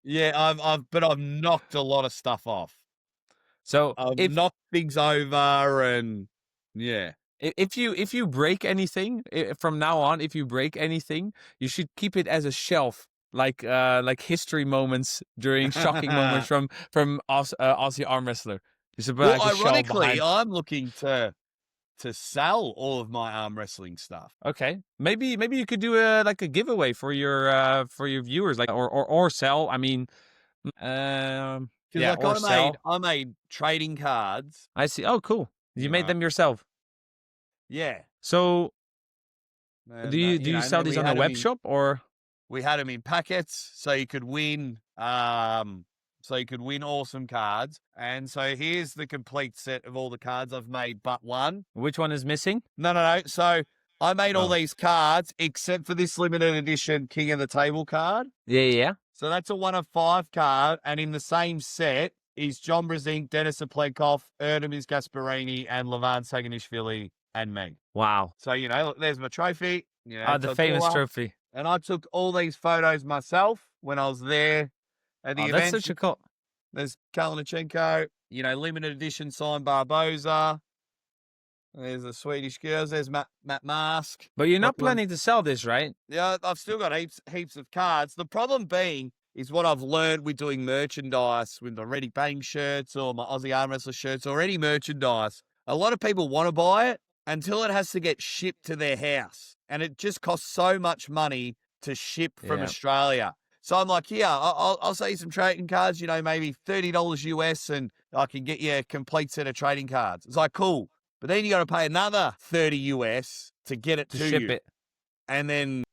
Yeah, I've knocked a lot of stuff off. So I've knocked things over, and yeah. If you break anything from now on, if you break anything, you should keep it as a shelf, like history moments during shocking moments from Aussie arm wrestler. Well, ironically, I'm looking to sell all of my arm wrestling stuff. Okay, maybe you could do a giveaway for your viewers, like or sell. I mean, Because I made trading cards. I see. Oh, cool. You made them yourself. Yeah. So, and, do you sell these on a web shop or? We had them in packets, so you could win. So you could win awesome cards. And so here's the complete set of all the cards I've made, but one. Which one is missing? No. So I made all these cards except for this limited edition King of the Table card. Yeah. So that's a 1 of 5 card, and in the same set is John Brzezinski, Denis Aplenkov, Erdemis Gasparini, and Levan Saganishvili, and me. Wow. So, there's my trophy. The famous trophy. And I took all these photos myself when I was there at the event. That's such a cool. There's Kalnichenko, limited edition signed Barboza. There's the Swedish girls. There's Matt Mask. But you're not planning to sell this, right? Yeah, I've still got heaps of cards. The problem being is what I've learned with doing merchandise with the Ready Bang shirts or my Aussie Arm Wrestler shirts or any merchandise. A lot of people want to buy it until it has to get shipped to their house. And it just costs so much money to ship from Australia. So I'm like, I'll sell you some trading cards, maybe $30 US, and I can get you a complete set of trading cards. It's like, cool. But then you got to pay another $30 US to get it to ship you. It. And then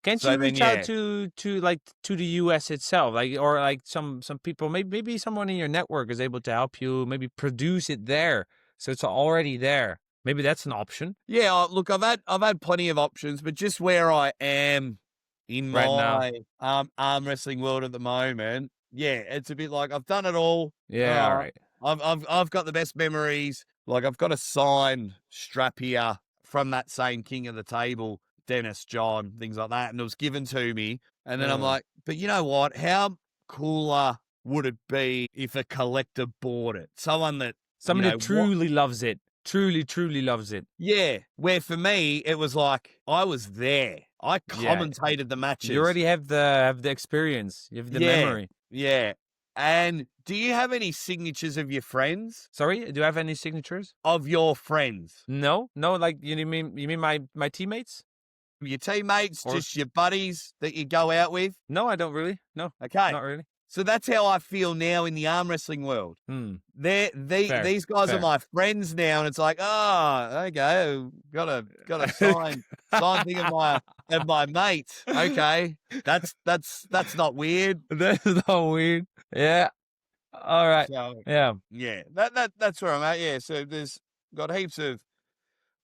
can't you reach out to the US itself, or some people, maybe someone in your network is able to help you, maybe produce it there, so it's already there. Maybe that's an option. Yeah, look, I've had plenty of options, but just where I am in my arm wrestling world at the moment, it's a bit like I've done it all. Yeah, all right. I've got the best memories. Like I've got a signed strap here from that same King of the Table, Dennis, John, things like that, and it was given to me. And then I'm like, but you know what? How cooler would it be if a collector bought it? Someone that truly loves it. Truly loves it. Yeah. Where for me, it was like I was there. I commentated the matches. You already have the experience. You have the memory. Yeah. And do you have any signatures of your friends? Sorry, do you have any signatures of your friends? No. Like you mean my teammates? Your teammates, just your buddies that you go out with? No, I don't really. No. Okay. Not really. So that's how I feel now in the arm wrestling world. These guys are my friends now, and it's like, okay, got a sign thing of my mate. Okay, that's not weird. That's not weird. Yeah. All right. So Yeah. yeah, that's where I'm at. Yeah, so there's got heaps of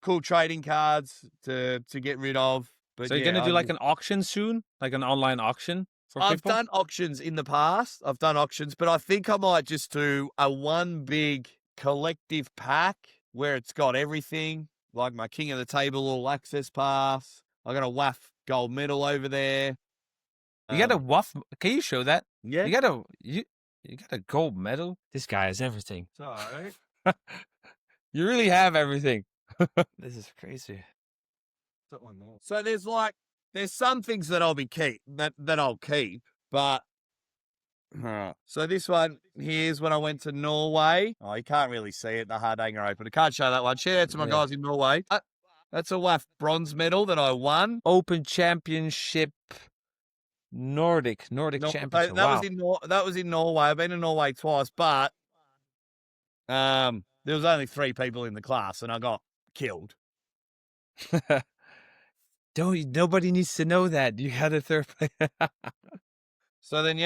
cool trading cards to get rid of. But So you're gonna yeah, do like an auction soon, like an online auction for I've people? done auctions in the past. I've done auctions, but I think I might just do a one big collective pack where it's got everything, like my King of the Table All Access Pass. I got a WAF gold medal over there. You got a waff. Can you show that? Yeah. You got a you got a gold medal. This guy has everything. So You really have everything. This is crazy. So there's some things that I'll keep, but so this one here's when I went to Norway. Oh, you can't really see it, the Hardanger Open. I can't show that one. Shout out to my Yeah. guys in Norway. That's a WAF bronze medal that I won. Open Championship Nordic Championship. Wow. That was in Norway. I've been to Norway twice, but there was only 3 people in the class, and I got killed. Nobody needs to know that. You had a third place. So then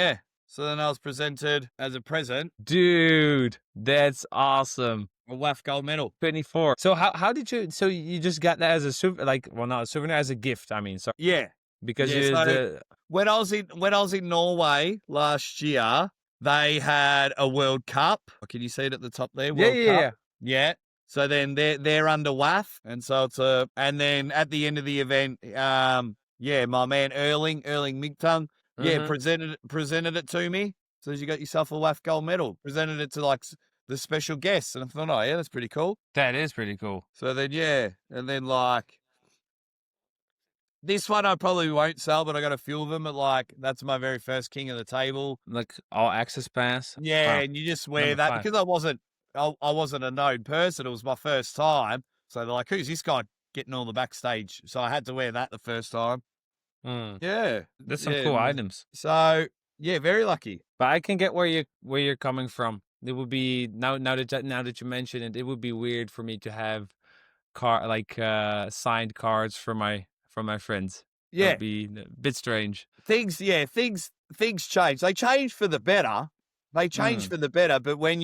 I was presented as a present Dude, that's awesome. a WAF gold medal. 24. So how did you? So you just got that as a not a souvenir, as a gift. I mean, so Yeah, because Yeah, you so- when I was in Norway last year, they had a World Cup. Can you see it at the top there? World Cup. Yeah. So then they're under WAF, and so and then at the end of the event, my man Erling Migtung, presented it to me. So you got yourself a WAF gold medal. Presented it to like the special guests, and I thought, oh yeah, that's pretty cool. That is pretty cool. So then and then like this one I probably won't sell, but I got a few of them. That's my very first King of the Table. Like all access pass. Yeah, Wow. and you just wear Number that 5. because I wasn't a known person. It was my first time. So they're like, who's this guy getting all the backstage? So I had to wear that the first time. Mm. Yeah. That's some cool items. So yeah, very lucky. But I can get where you're coming from. It would be now that you mention it, it would be weird for me to have signed cards from my friends. That Yeah. would be a bit strange. Things change. They change for the better. For the better, but when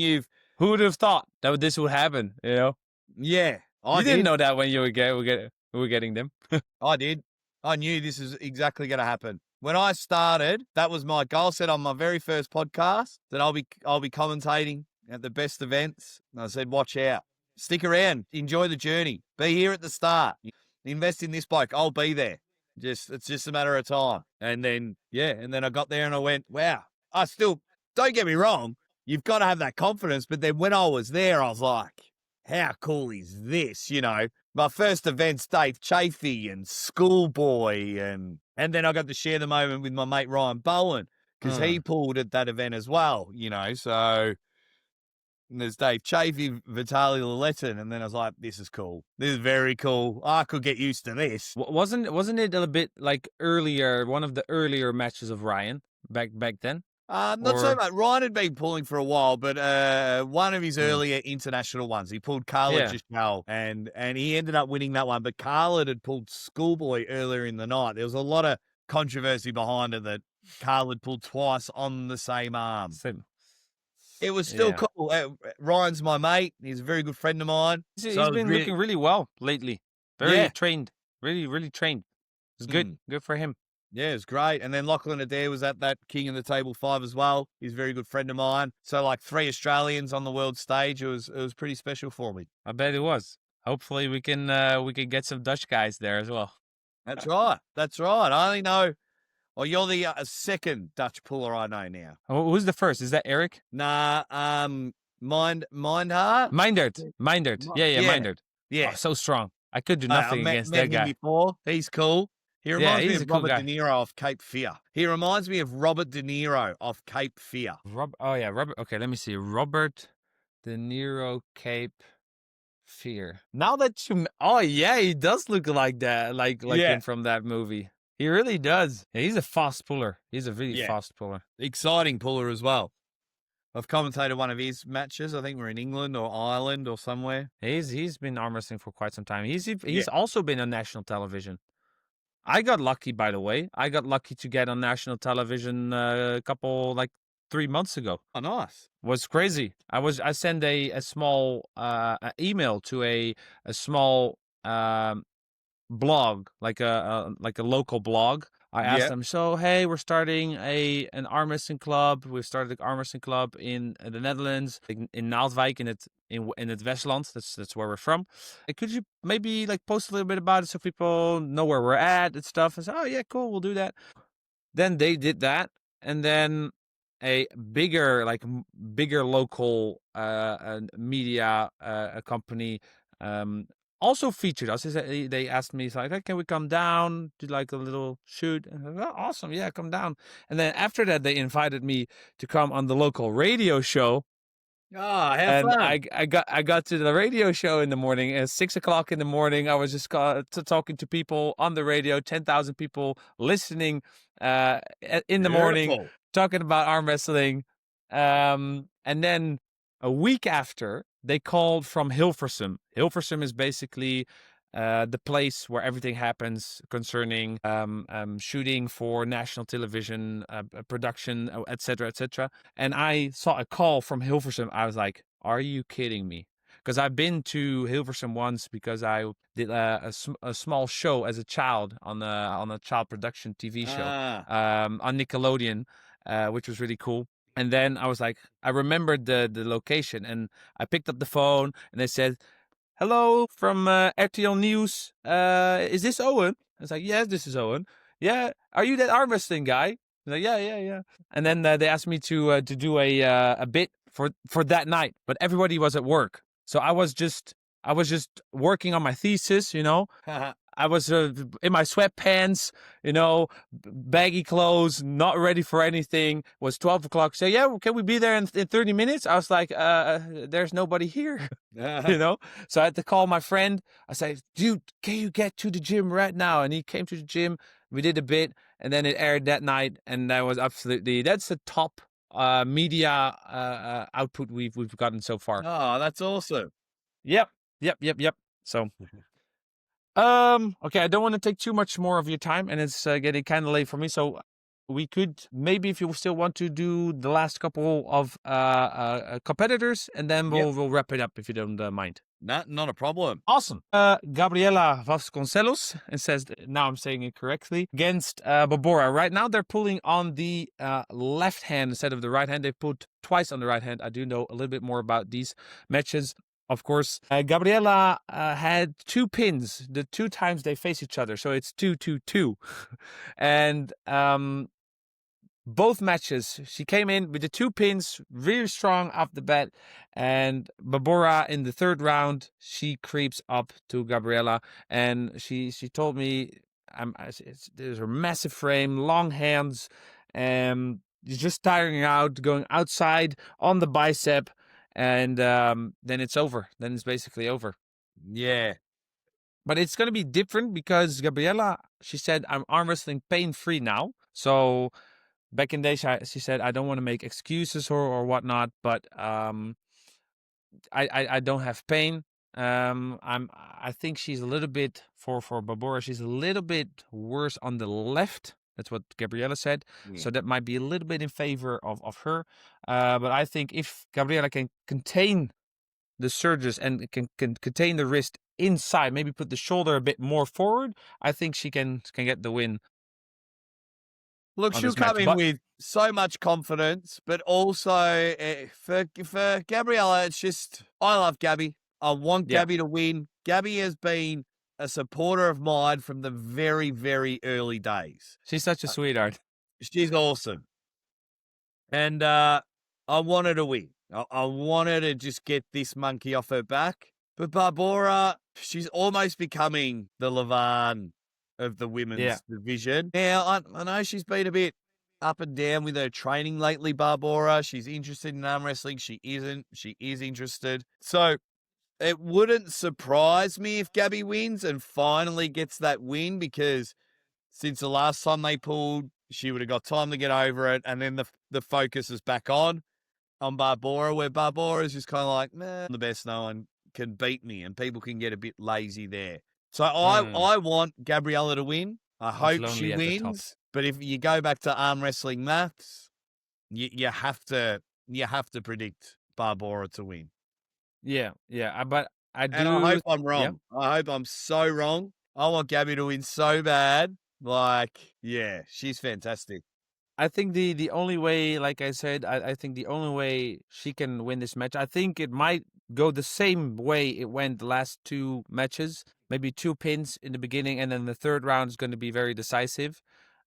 Who would have thought that this would happen? You know, you didn't know that when you were getting them. I did. I knew this is exactly going to happen. When I started, that was my goal set on my very first podcast that I'll be commentating at the best events. And I said, watch out, stick around, enjoy the journey, be here at the start, invest in this bloke. I'll be there. It's just a matter of time. And then I got there and I went, wow. Don't get me wrong, you've got to have that confidence. But then when I was there, I was like, how cool is this? You know, my first event's Dave Chaffee and Schoolboy, and then I got to share the moment with my mate Ryan Bowen because he pulled at that event as well. You know, so there's Dave Chaffee, Vitaly Levan, and then I was like, this is cool. This is very cool. I could get used to this. Wasn't it a bit like one of the earlier matches of Ryan back then? Not so much. Ryan had been pulling for a while, but one of his earlier international ones, he pulled Carla Jishal, and he ended up winning that one. But Carla had pulled Schoolboy earlier in the night. There was a lot of controversy behind it that Carla had pulled twice on the same arm. It was still cool. Ryan's my mate. He's a very good friend of mine. He's been looking really well lately. Very trained. Really, really trained. It's good. Good for him. Yeah, it was great. And then Lachlan Adair was at that King of the Table 5 as well. He's a very good friend of mine. So like 3 Australians on the world stage. It was pretty special for me. I bet it was. Hopefully we can get some Dutch guys there as well. That's right. I only know. Oh, you're the second Dutch puller I know now. Oh, who's the first? Is that Eric? Nah, Mindart. Mindert. Yeah, Mindert. Yeah. Oh, so strong. I could do nothing against that guy. Before. He's cool. He reminds me of cool Robert guy. De Niro of Cape Fear. Robert. Okay, let me see. Robert De Niro, Cape Fear. Now that you... Oh, yeah, he does look like that. Like him from that movie. He really does. Yeah, he's a fast puller. He's a really fast puller. Exciting puller as well. I've commentated one of his matches. I think we're in England or Ireland or somewhere. He's been arm wrestling for quite some time. He's also been on national television. I got lucky, by the way. I got lucky to get on national television a couple, like 3 months ago. Oh, nice. Was crazy. I sent a small email to a small blog, like a local blog. I asked them, so hey, we're starting an arm wrestling club. We've started an arm wrestling club in the Netherlands, in Naaldwijk, in het Westland. That's where we're from. Could you maybe like post a little bit about it so people know where we're at and stuff? I said, oh yeah, cool, we'll do that. Then they did that, and then a bigger local media company also featured us. They asked me, it's like, hey, can we come down, do like a little shoot? And I was like, oh, awesome, yeah, come down. And then after that, they invited me to come on the local radio show. Oh, how And fun. I got to the radio show in the morning, at 6 o'clock in the morning. I was just talking to people on the radio, 10,000 people listening in the morning, Beautiful. talking about arm wrestling. And then a week after, they called from Hilversum. Hilversum is basically the place where everything happens concerning shooting for national television, production, etc., etc. And I saw a call from Hilversum. I was like, "Are you kidding me?" Because I've been to Hilversum once because I did a small show as a child on a child production TV show on Nickelodeon, which was really cool. And then I was like, I remembered the location, and I picked up the phone, and they said, hello from RTL News. Is this Owen? I was like, yes, this is Owen. Yeah, are you that arm wrestling guy? I was like, yeah. And then they asked me to do a bit for that night, but everybody was at work, so I was just working on my thesis, you know. I was in my sweatpants, you know, baggy clothes, not ready for anything. It was 12 o'clock. So, yeah, can we be there in 30 minutes? I was like, there's nobody here, you know? So I had to call my friend. I said, dude, can you get to the gym right now? And he came to the gym. We did a bit, and then it aired that night. And that was that's the top media output we've gotten so far. Oh, that's awesome. Yep. So... okay, I don't want to take too much more of your time, and it's getting kind of late for me. So we could maybe, if you still want to, do the last couple of competitors, and then we'll wrap it up if you don't mind. Not a problem. Awesome. Gabriela Vasconcelos, and says, now I'm saying it correctly, against Barbora. Right now they're pulling on the left hand instead of the right hand. They put twice on the right hand. I do know a little bit more about these matches. Of course, Gabriela had 2 pins the 2 times they face each other, so it's 2-2-2. And both matches, she came in with the 2 pins, really strong off the bat. And Barbora, in the 3rd round, she creeps up to Gabriela, and she told me, there's a massive frame, long hands, and just tiring out, going outside on the bicep. And then it's over. Then it's basically over. Yeah. But it's going to be different because Gabriela, she said, I'm arm wrestling pain-free now. So back in days, she said, I don't want to make excuses or whatnot, but I don't have pain. I think she's a little bit, for Barbora, she's a little bit worse on the left. That's what Gabriela said. Yeah. So that might be a little bit in favor of her. But I think if Gabriela can contain the surges and can contain the wrist inside, maybe put the shoulder a bit more forward, I think she can get the win. Look, she'll come in with so much confidence, but also for Gabriela, it's just, I love Gabby. I want Gabby to win. Gabby has been a supporter of mine from the very, very early days. She's such a sweetheart. She's awesome. And I want her to win. I want her to just get this monkey off her back. But Barbora, she's almost becoming the Levan of the women's division. Now, I know she's been a bit up and down with her training lately, Barbora. She's interested in arm wrestling. She isn't. She is interested. So it wouldn't surprise me if Gabby wins and finally gets that win, because since the last time they pulled, she would have got time to get over it, and then the focus is back on Barbora, where Barbora is just kind of like, I'm the best, no one can beat me, and people can get a bit lazy there. So I want Gabriela to win. I hope she wins. But if you go back to arm wrestling maths, you have to predict Barbora to win. Yeah, but I And I do. hope I'm Yeah, wrong. I hope I'm so wrong. I want Gabby to win so bad. Like, yeah, she's fantastic. I think the only way, like I said, I think the only way she can win this match, I think it might go the same way it went the last two matches. Maybe 2 pins in the beginning, and then the third round is going to be very decisive.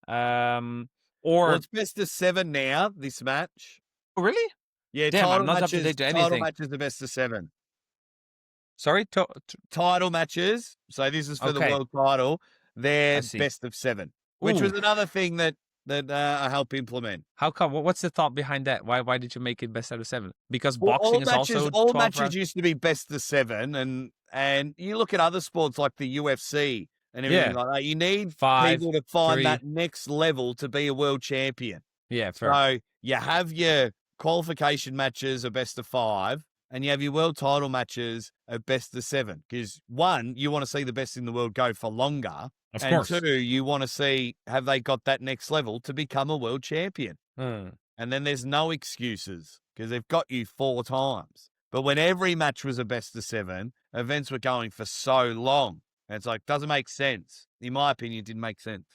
Well, Or it's best of 7 now, this match. oh, really? Yeah, Damn, I'm not up to date to title anything. matches are best of 7. Sorry, Title matches, so this is for the okay. world title, they're I see. best of 7, which was Ooh, another thing that I help implement. how come? What's the thought behind that? Why did you make it best out of 7? Because boxing is also All 12 matches rounds. used to be best of 7, and you look at other sports like the UFC and everything Yeah, like that. You need 5, people to find 3. that next level to be a world champion. Yeah, fair. So you have your qualification matches of best of 5, and you have your world title matches of best of 7. Because 1, you want to see the best in the world go for longer. Of And course. 2, you want to see, have they got that next level to become a world champion? Hmm. And then there's no excuses because they've got you 4 times. But when every match was a best of 7, events were going for so long. And it's like, doesn't make sense. In my opinion, it didn't make sense.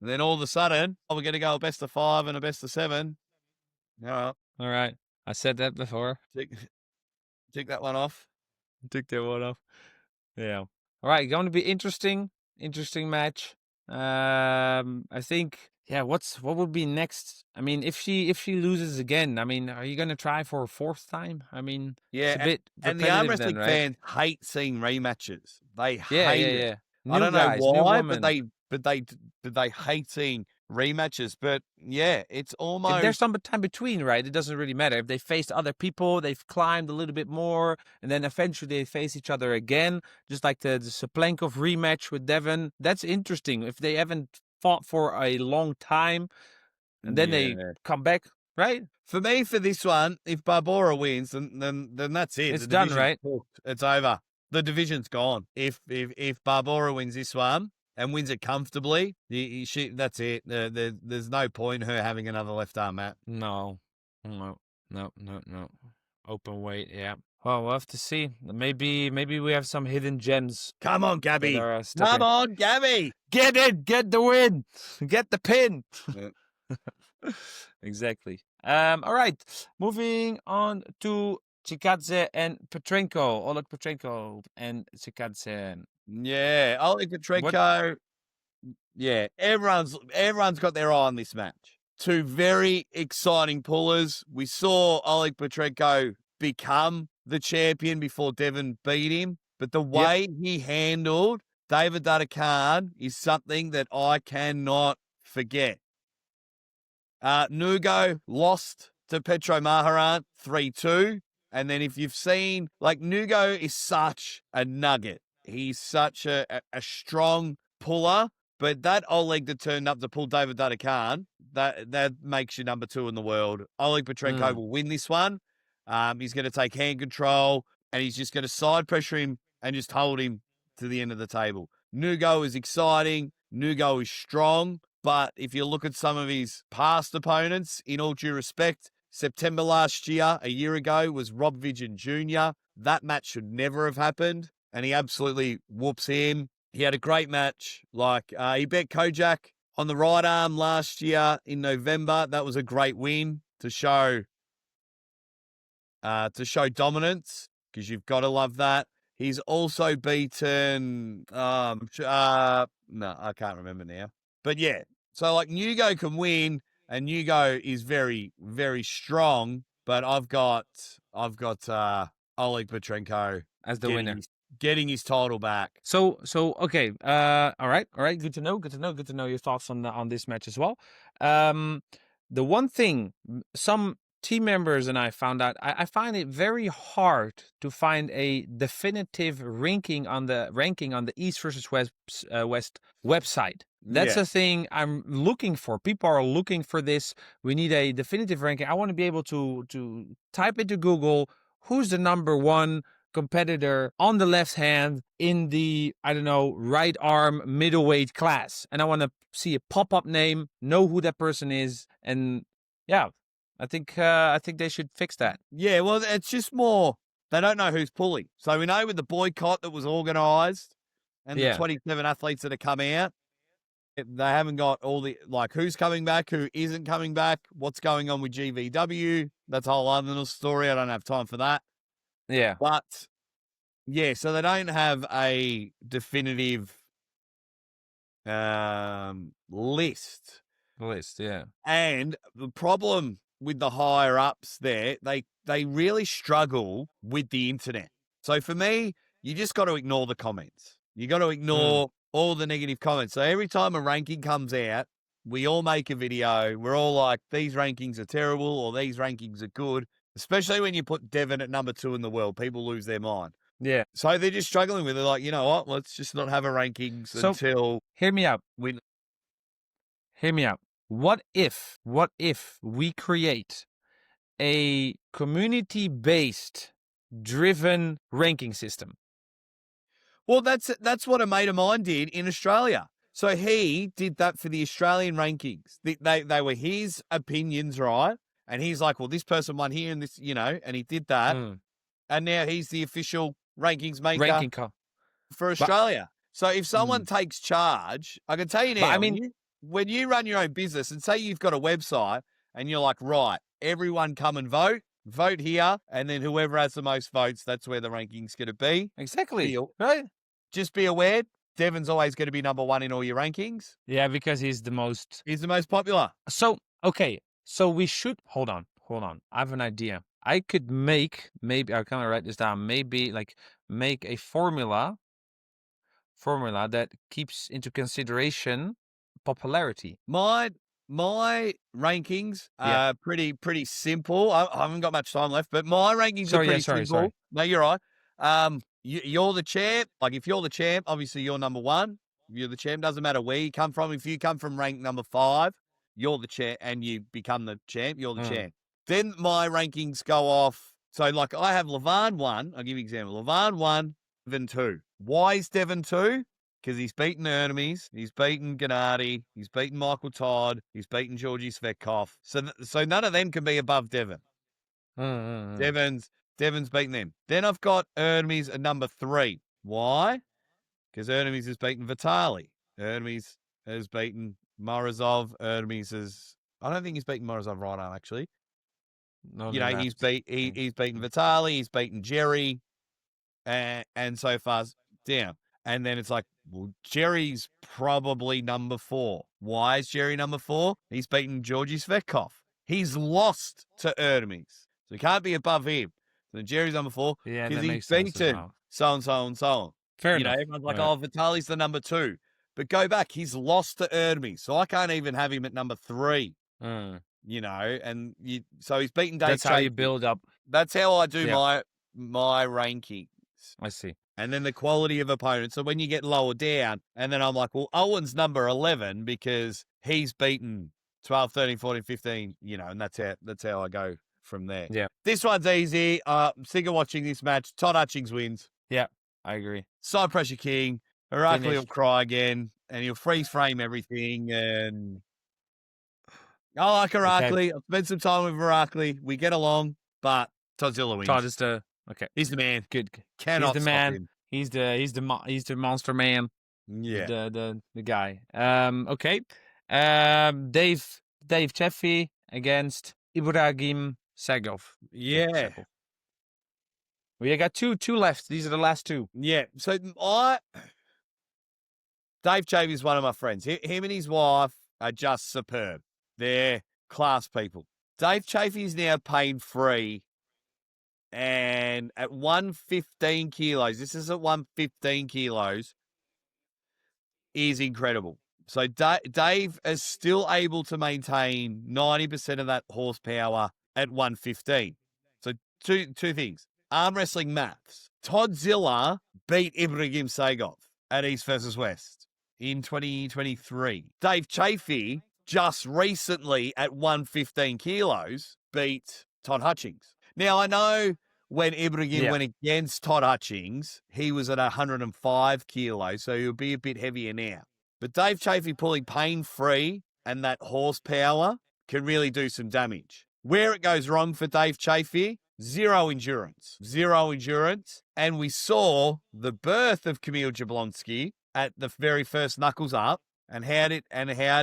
And then all of a sudden, we're going to go a best of 5 and a best of 7. All All right. I said that before. right, tick that one off. Took that one off. Yeah. All right. Going to be interesting. Interesting match. I think. Yeah. What would be next? I mean, if she loses again, I mean, are you gonna try for a 4th time? I mean, it's a Yeah, bit and the repetitive then, Armwrestling right? fans hate seeing rematches. They Yeah. hate Yeah. it. Yeah. I New don't know guys, new why, woman. but they hate seeing rematches. But yeah, it's If almost there's some time between, right, it doesn't really matter. If they faced other people, they've climbed a little bit more, and then eventually they face each other again, just like the Saplenkov rematch with Devon. That's interesting. If they haven't fought for a long time, and then they yeah. come back, right? For me, for this one, if Barbora wins, then that's it. It's The done, division's right? cooked. It's over. The division's gone. If Barbora wins this one and wins it comfortably, that's it. There's no point in her having another left arm match. No. No. Open weight, yeah. Well, we'll have to see. Maybe we have some hidden gems Come on, that Gabby. are Come stepping. on, Gabby. Get it! Get the win! Get the pin! Yeah. Exactly. All right. Moving on to Chikadze and Petrenko. Oleg Petrenko and Chikadze. Yeah, Oleg What? Petrenko. Yeah, everyone's got their eye on this match. 2 very exciting pullers. We saw Oleg Petrenko become the champion before Devon beat him, but the way he handled David Khan is something that I cannot forget. Nugo lost to Petro Maharan 3-2. And then if you've seen, like, Nugo is such a nugget. He's such a strong puller. But that Oleg that turned up to pull David Khan, that makes you number 2 in the world. Oleg Petrenko will win this one. He's going to take hand control, and he's just going to side pressure him and just hold him to the end of the table. Nugo is exciting. Nugo is strong. But if you look at some of his past opponents, in all due respect, September last year, a year ago, was Rob Vigin Jr. That match should never have happened, and he absolutely whoops him. He had a great match. Like, he bet Kojak on the right arm last year in November. That was a great win to show dominance, because you've got to love that. He's also beaten, no, I can't remember now. But yeah, so like Nugo can win, and Nugo is very, very strong. But I've got Oleg Petrenko As the winner. getting his title back. So okay. All right. Good to know your thoughts on this match as well. The one thing some team members and I found out, I find it very hard to find a definitive ranking on the East versus West website. That's the thing I'm looking for. People are looking for this. We need a definitive ranking. I want to be able to type into Google who's the number 1 competitor on the left hand in the, I don't know, right arm middleweight class. And I want to see a pop-up name, know who that person is. And yeah, I think they should fix that. Yeah, well, it's just more, they don't know who's pulling. So we know with the boycott that was organised and the 27 athletes that have come out, they haven't got all the, like, who's coming back, who isn't coming back, what's going on with GVW. That's a whole other little story. I don't have time for that. Yeah. But, yeah, so they don't have a definitive list. Yeah. And the problem with the higher ups there, they really struggle with the internet. So for me, you just got to ignore the comments. You got to ignore all the negative comments. So every time a ranking comes out, we all make a video. We're all like, these rankings are terrible or these rankings are good, especially when you put Devon at number 2 in the world. People lose their mind. Yeah. So they're just struggling with it. Like, you know what? Let's just not have a rankings until... Hear me out. we. Hear me out. What if we create a community-based driven ranking system? Well, that's what a mate of mine did in Australia. So he did that for the Australian rankings. They were his opinions, right? And he's like, well, this person won here and this, you know, and he did that. And now he's the official rankings maker for Australia. So if someone takes charge, I can tell you now, when you run your own business and say you've got a website and you're like, right, everyone come and vote here, and then whoever has the most votes, that's where the ranking's going to be. Exactly. Right? Just be aware, Devon's always going to be number 1 in all your rankings. Yeah, because he's the most popular. So, okay. So we should, hold on. I have an idea. I could maybe, I'll kind of write this down, make a formula that keeps into consideration popularity. My rankings are pretty simple. I haven't got much time left, but my rankings are pretty simple. Sorry. No, you're right. You're the champ. Like, if you're the champ, obviously you're number 1. If you're the champ, doesn't matter where you come from. If you come from rank number 5, you're the champ, and you become the champ, you're the champ. Then my rankings go off. So, like, I have Levan 1. I'll give you an example. Levan 1, Devon 2. Why is Devon 2? Because he's beaten Hermes, he's beaten Gennady, he's beaten Michael Todd, he's beaten Georgi Svetkov. So none of them can be above Devon. Devon's beaten them. Then I've got Hermes at number 3. Why? Because Hermes has beaten Vitaly. Hermes has beaten Morozov. I don't think he's beaten Morozov right arm, actually. He's beaten Vitaly, he's beaten Jerry, and so far down. And then it's like, well, Jerry's probably number 4. Why is Jerry number 4? He's beaten Georgi Svetkov. He's lost to Hermes. So he can't be above him. So Jerry's number 4 because he's beaten so-and-so and so on. Fair enough. Everyone's like, oh, Vitaly's the number 2. But go back, he's lost to Hermes. So I can't even have him at number 3. So he's beaten Dave. That's how you build up. That's how I do my rankings. I see. And then the quality of opponents. So when you get lower down, and then I'm like, well, Owen's number 11 because he's beaten 12, 13, 14, 15, and that's how I go from there. Yeah. This one's easy. Sick of watching this match. Todd Hutchings wins. Yeah, I agree. Side pressure king. Irakli will cry again, and he'll freeze frame everything. And I like Irakli. Okay. I've spent some time with Irakli. We get along, but Toddzilla wins. Todd is he's the man. Good. Cannot he's the man. Him. He's the monster man. Yeah. The guy. Okay. Dave Chaffee against Ibrahim Sagov. Yeah. We got two left. These are the last 2. Yeah. So Dave Chaffee is one of my friends. Him and his wife are just superb. They're class people. Dave Chaffee is now pain-free. And at 115 kilos, this is at 115 kilos, is incredible. So Dave is still able to maintain 90% of that horsepower at 115. So two things. Arm wrestling maths. Toddzilla beat Ibrahim Sagov at East versus West in 2023. Dave Chaffee just recently at 115 kilos beat Todd Hutchings. Now, I know when Ibrahim went against Todd Hutchings, he was at 105 kilos, so he'll be a bit heavier now. But Dave Chaffee pulling pain-free and that horsepower can really do some damage. Where it goes wrong for Dave Chaffee, zero endurance. And we saw the birth of Kamil Jablonski at the very first knuckles up. And how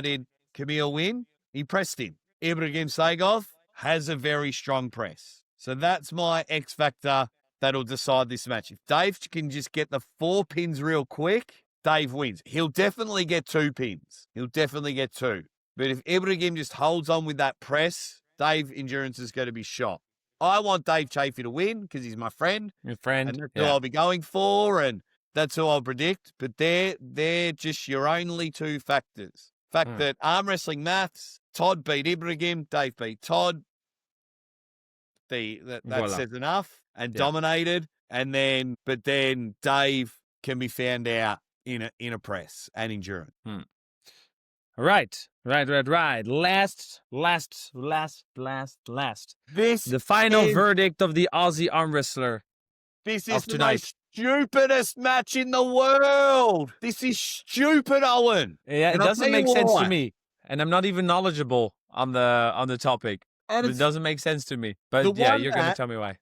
did Kamil win? He pressed him. Ibrahim Sagov has a very strong press. So that's my X factor that'll decide this match. If Dave can just get the 4 pins real quick, Dave wins. He'll definitely get 2 pins. But if Ibrahim just holds on with that press, Dave endurance is going to be shot. I want Dave Chaffee to win because he's my friend. Your friend. And that's who I'll be going for, and that's who I'll predict. But they're just your only 2 factors. Fact that arm wrestling maths, Todd beat Ibrahim, Dave beat Todd. That says enough and dominated. But then Dave can be found out in a press and endurance. Right. Last. The final verdict of the Aussie arm wrestler. This is the most stupidest match in the world. This is stupid, Owen. Yeah, it doesn't make sense to me. And I'm not even knowledgeable on the topic. It doesn't make sense to me. But yeah, you're going to tell me why.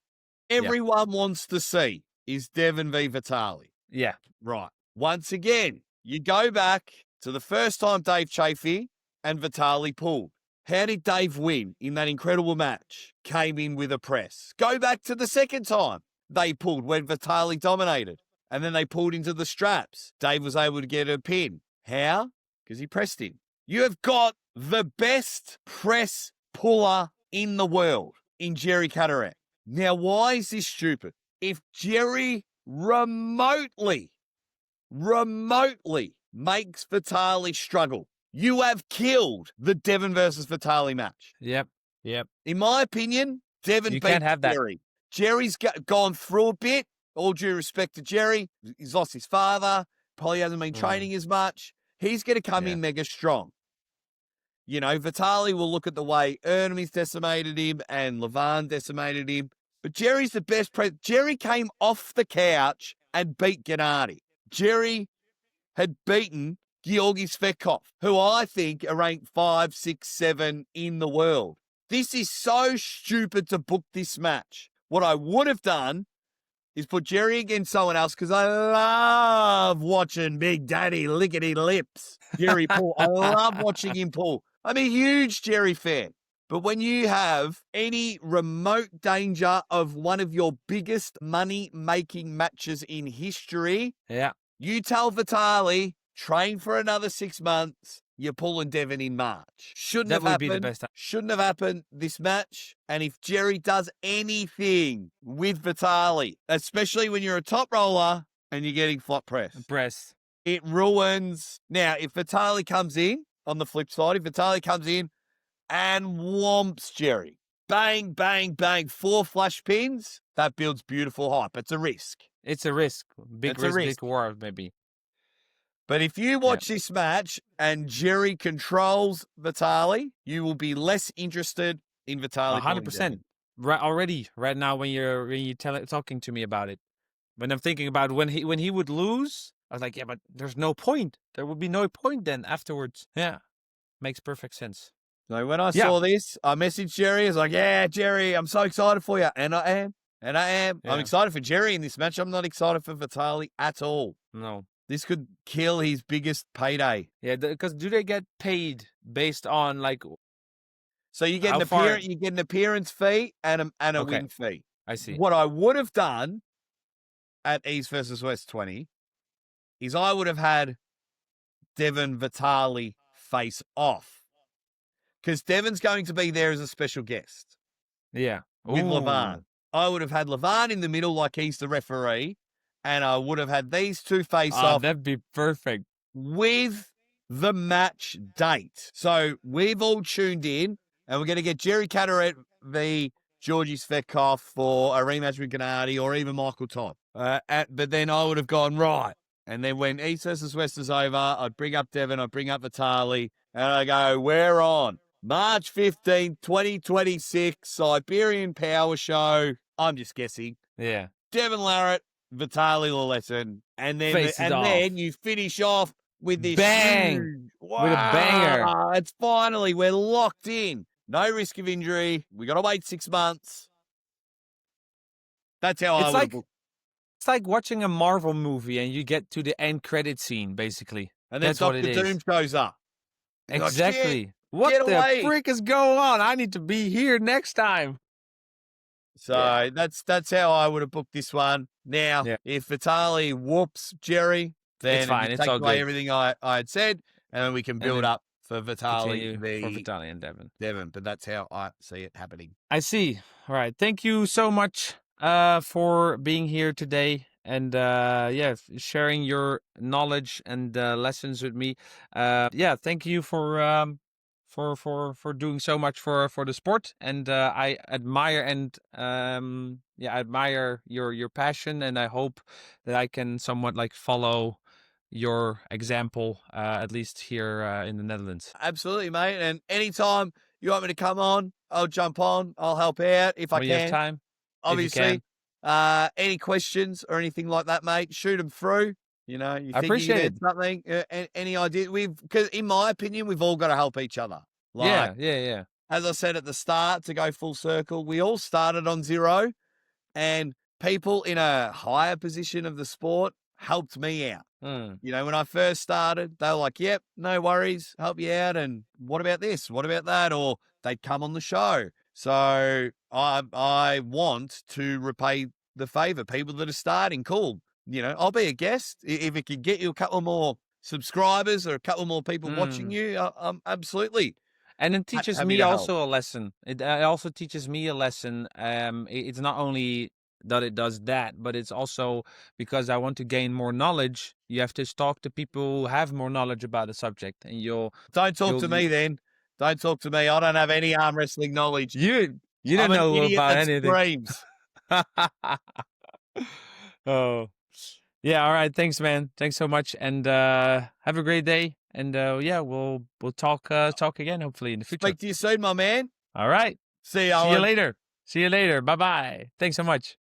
Everyone wants to see is Devon v. Vitaly. Yeah. Right. Once again, you go back to the first time Dave Chaffee and Vitaly pulled. How did Dave win in that incredible match? Came in with a press. Go back to the second time they pulled when Vitaly dominated. And then they pulled into the straps. Dave was able to get a pin. How? Because he pressed him. You have got the best press puller in the world in Jerry Cataract. Now, why is this stupid? If Jerry remotely makes Vitaly struggle, you have killed the Devon versus Vitaly match. Yep. In my opinion, Devon beat can't have that. Jerry. Jerry's gone through a bit. All due respect to Jerry, he's lost his father, probably hasn't been training as much. He's going to come in mega strong. You know, Vitaly will look at the way Ernemy's decimated him and Levan decimated him. But Jerry's the best. Jerry came off the couch and beat Gennady. Jerry had beaten Georgi Svetkov, who I think are ranked 5, 6, 7 in the world. This is so stupid to book this match. What I would have done is put Jerry against someone else because I love watching Big Daddy lickety lips. Jerry pull. I love watching him pull. I'm a huge Jerry fan. But when you have any remote danger of one of your biggest money-making matches in history, you tell Vitaly, train for another 6 months, you're pulling Devon in March. Shouldn't have happened this match. And if Jerry does anything with Vitaly, especially when you're a top roller and you're getting flat press, it ruins. Now, if Vitaly comes in, on the flip side, if Vitaly comes in and whomps Jerry, bang, bang, bang, 4 flash pins, that builds beautiful hype. It's a risk. Big risk, big war, maybe. But if you watch this match and Jerry controls Vitaly, you will be less interested in Vitaly. 100%. Right now, when you're talking to me about it, when I'm thinking about when he would lose, I was like, yeah, but there's no point. There would be no point then afterwards. Yeah, makes perfect sense. So when I saw this, I messaged Jerry. I was like, yeah, Jerry, I'm so excited for you. And I am. Yeah. I'm excited for Jerry in this match. I'm not excited for Vitaly at all. No. This could kill his biggest payday. Yeah, because do they get paid based on like? So you get an appearance fee and a win fee. I see. What I would have done at East versus West 20 is I would have had Devon Vitaly face off because Devon's going to be there as a special guest. Yeah, with Levan. I would have had Levan in the middle like he's the referee. And I would have had these two face off. That'd be perfect. With the match date. So we've all tuned in, and we're going to get Jerry Cataract v. Georgi Svetkov for a rematch with Gennady or even Michael Todd. But then I would have gone, right. And then when East versus West is over, I'd bring up Devon, I'd bring up Vitaly, and I go, we're on. March 15th, 2026, Siberian Power Show. I'm just guessing. Yeah. Devon Larratt, Vitaly Lawlesson, and then you finish off with this bang with a banger. It's finally we're locked in. No risk of injury. We got to wait 6 months. That's how I It's would like book. it's like watching a Marvel movie and you get to the end credit scene, basically. And then That's what it Dr. Doom is. shows up. You're like, "Shit, Exactly. What get the away." frick is going on? I need to be here next time. So Yeah. that's how I would have booked this one. Now, Yeah. if Vitaly whoops Jerry, then It's fine. you It's take all away good. everything I had said, and then we can build then up for Vitaly Continue for v. Vitaly and Devon. Devon. But that's how I see it happening. I see. All right. Thank you so much for being here today and sharing your knowledge and lessons with me. Thank you for doing so much for the sport, and I admire I admire your passion, and I hope that I can somewhat like follow your example, at least here in the Netherlands. Absolutely, mate. And anytime you want me to come on, I'll jump on. I'll help out if I When you have can. time, if you Obviously, can. any questions or anything like that, mate, shoot them through. You know, you I think you appreciate did it. something, any idea? Because in my opinion, we've all got to help each other. Like, Yeah. as I said at the start, to go full circle, we all started on zero, and people in a higher position of the sport helped me out. Mm. You know, when I first started, they were like, "Yep, no worries, help you out." And what about this? What about that? Or they'd come on the show. So I want to repay the favor. People that are starting, cool. You know, I'll be a guest if it could get you a couple more subscribers or a couple more people watching you. I'm absolutely. And it teaches happy me to help. also a lesson. It also teaches me a lesson. It's not only that it does that, but it's also because I want to gain more knowledge. You have to talk to people who have more knowledge about the subject, and Don't talk to me then. Don't talk to me. I don't have any arm wrestling knowledge. you I'm don't an know idiot about that anything. screams. Oh, yeah. All right. Thanks, man. Thanks so much, and have a great day. And we'll talk again hopefully in the future. Speak to you soon, my man. All right. See you, See you Owen. later. See you later. Bye bye. Thanks so much.